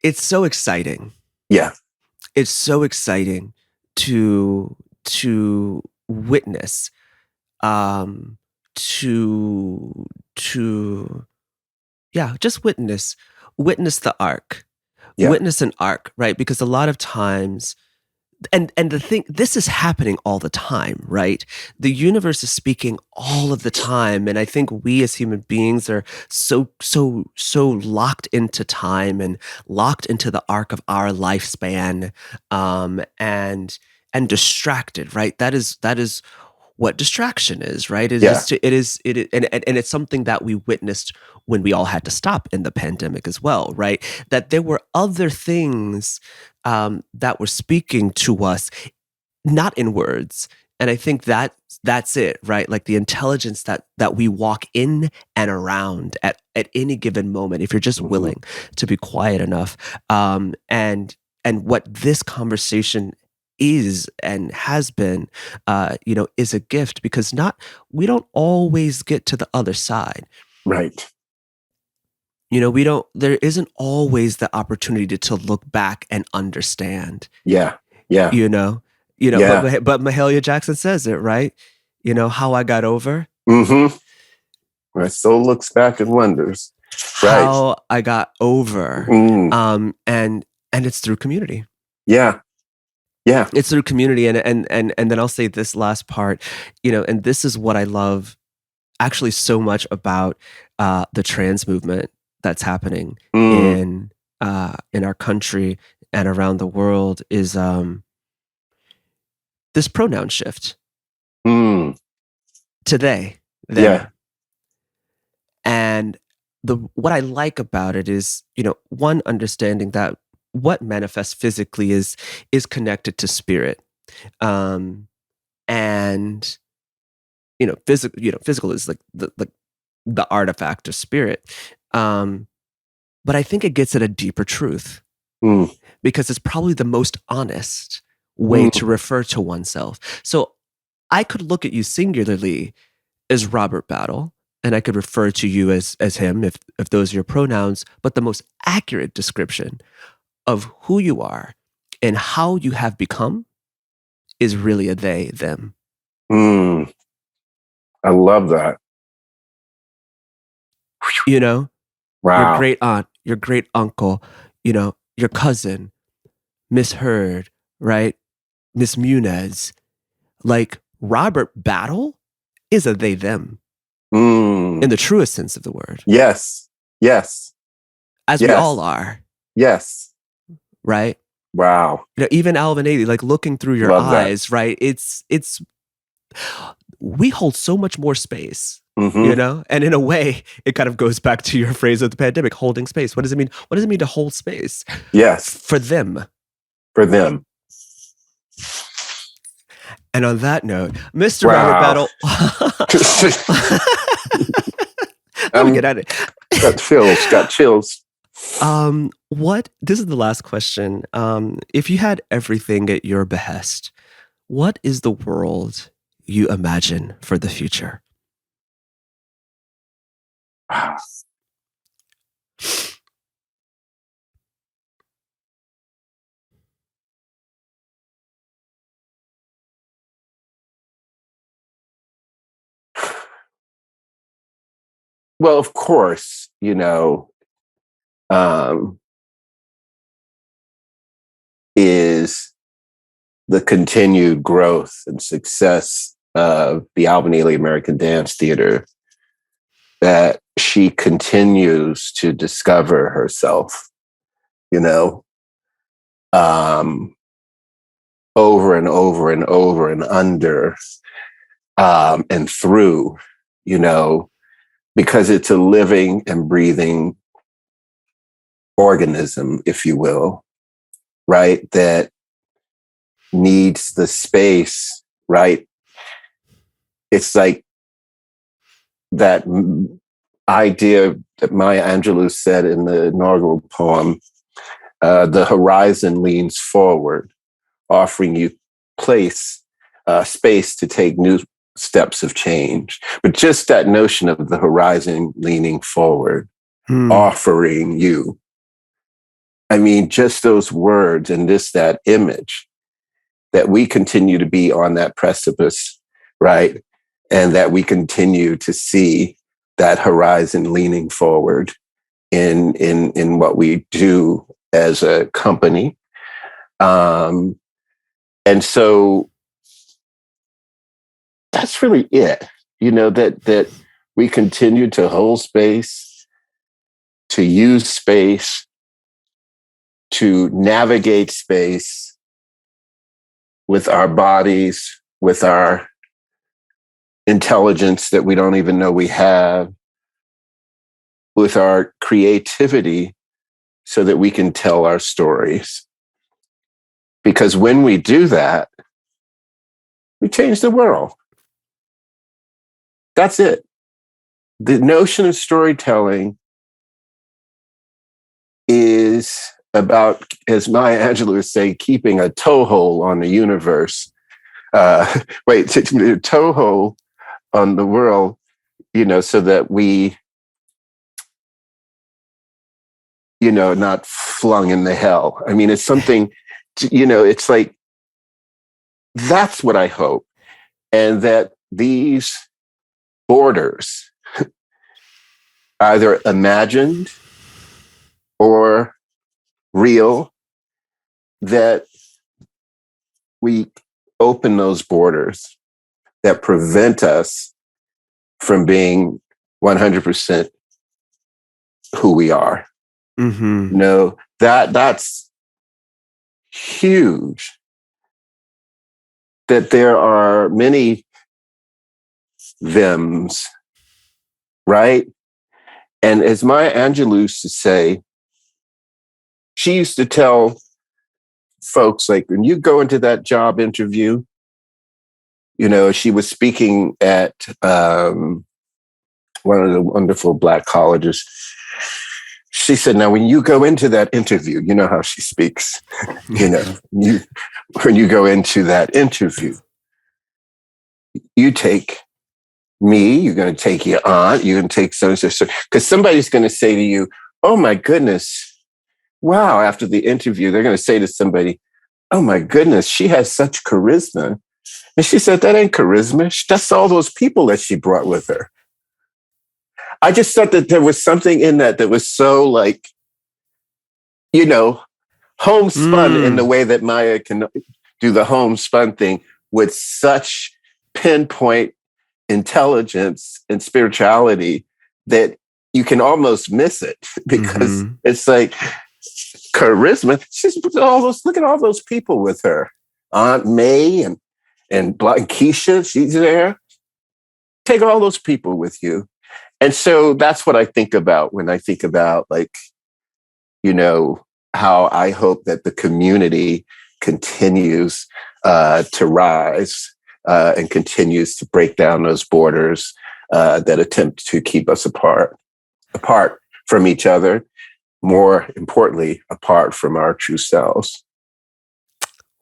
it's so exciting. Yeah. It's so exciting to witness just witness the arc. Yeah. Witness an arc, right? Because a lot of times and the thing, this is happening all the time, right? The universe is speaking all of the time, and I think we as human beings are so locked into time and locked into the arc of our lifespan, and distracted, right? That is what distraction is, right? It is, and it's something that we witnessed when we all had to stop in the pandemic as well, right? That there were other things that were speaking to us, not in words, And I think that's it, right? Like the intelligence that we walk in and around at any given moment, if you're just willing to be quiet enough. And what this conversation is and has been, is a gift, because we don't always get to the other side. Right. There isn't always the opportunity to look back and understand. Yeah. Yeah. Yeah. But Mahalia Jackson says it, right? How I got over. My soul looks back and wonders. How I got over. And it's through community. Yeah. Yeah. It's through community. And then I'll say this last part, and this is what I love actually so much about the trans movement that's happening in our country and around the world, is this pronoun shift. Today, them. Yeah. And what I like about it is, one, understanding that what manifests physically is connected to spirit. And physical is like the artifact of spirit. But I think it gets at a deeper truth, because it's probably the most honest way to refer to oneself. So I could look at you singularly as Robert Battle, and I could refer to you as him if those are your pronouns. But the most accurate description of who you are and how you have become is really a they, them. I love that. Your Wow. great aunt, your great uncle, your cousin, Miss Heard, right? Miss Munez. Like, Robert Battle is a they, them. In the truest sense of the word. Yes. Yes. As we all are. Yes. Right? Wow. Even Alvin, Ailey, like looking through your eyes, that. Right? It's we hold so much more space. And in a way, it kind of goes back to your phrase of the pandemic, holding space. What does it mean? What does it mean to hold space? Yes. For them. For them. And on that note, Mr. Robert Battle. Let me get at it. Got chills. This is the last question. If you had everything at your behest, what is the world you imagine for the future? Well, of course, is the continued growth and success of the Alvin Ailey American Dance Theater, that she continues to discover herself, over and over and over and under and through, because it's a living and breathing organism, if you will, right? That needs the space, right? It's like that idea that Maya Angelou said in the inaugural poem, the horizon leans forward, offering you space to take new steps of change. But just that notion of the horizon leaning forward, offering you. I mean, just those words and that image, that we continue to be on that precipice, right? And that we continue to see that horizon leaning forward in what we do as a company. And so that's really it, that we continue to hold space, to use space, to navigate space with our bodies, with our intelligence that we don't even know we have, with our creativity, so that we can tell our stories. Because when we do that, we change the world. That's it. The notion of storytelling is about, as Maya Angelou would say, keeping a toehold on the universe. A toehold on the world, so that we, not flung in the hell. I mean, it's something, it's like, that's what I hope. And that these borders, either imagined or real, that we open those borders that prevent us from being 100% who we are. Mm-hmm. That's huge. That there are many thems, right? And as Maya Angelou used to say, she used to tell folks, like, when you go into that job interview, she was speaking at one of the wonderful Black colleges. She said, now, when you go into that interview, you know how she speaks, when you go into that interview, you take me, you're going to take your aunt, you're going to take so, because somebody's going to say to you, oh my goodness, wow, after the interview, they're going to say to somebody, oh my goodness, she has such charisma. And she said, that ain't charisma. That's all those people that she brought with her. I just thought that there was something in that was so, like, homespun in the way that Maya can do the homespun thing with such pinpoint intelligence and spirituality that you can almost miss it, because it's like charisma. Look at all those people with her. Aunt May and Keisha, she's there. Take all those people with you. And so that's what I think about when I think about, like, how I hope that the community continues to rise and continues to break down those borders that attempt to keep us apart from each other, more importantly, apart from our true selves.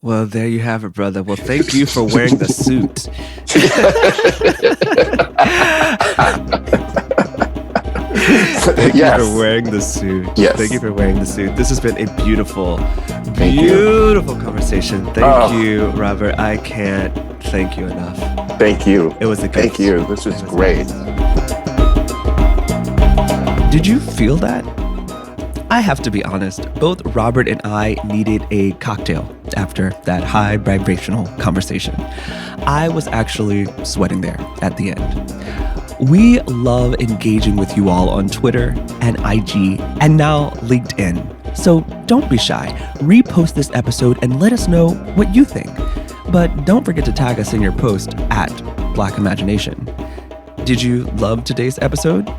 Well, there you have it, brother. Well, thank you for wearing the suit. Thank you for wearing the suit. Yes. Thank you for wearing the suit. This has been a beautiful conversation. Thank you, Robert. I can't thank you enough. Thank you. It was a gift. Thank you. This was great. Did you feel that? I have to be honest, both Robert and I needed a cocktail after that high vibrational conversation. I was actually sweating there at the end. We love engaging with you all on Twitter and IG and now LinkedIn. So don't be shy. Repost this episode and let us know what you think. But don't forget to tag us in your post at Black Imagination. Did you love today's episode?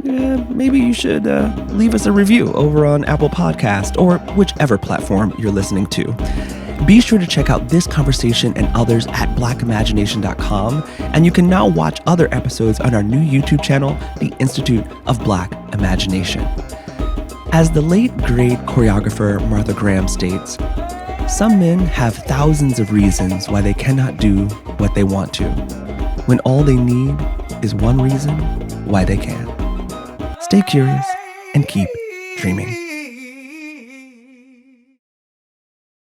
Maybe you should leave us a review over on Apple Podcast or whichever platform you're listening to. Be sure to check out this conversation and others at blackimagination.com, and you can now watch other episodes on our new YouTube channel, the Institute of Black Imagination. As the late, great choreographer Martha Graham states, some men have thousands of reasons why they cannot do what they want to, when all they need is one reason why they can. Stay curious and keep dreaming.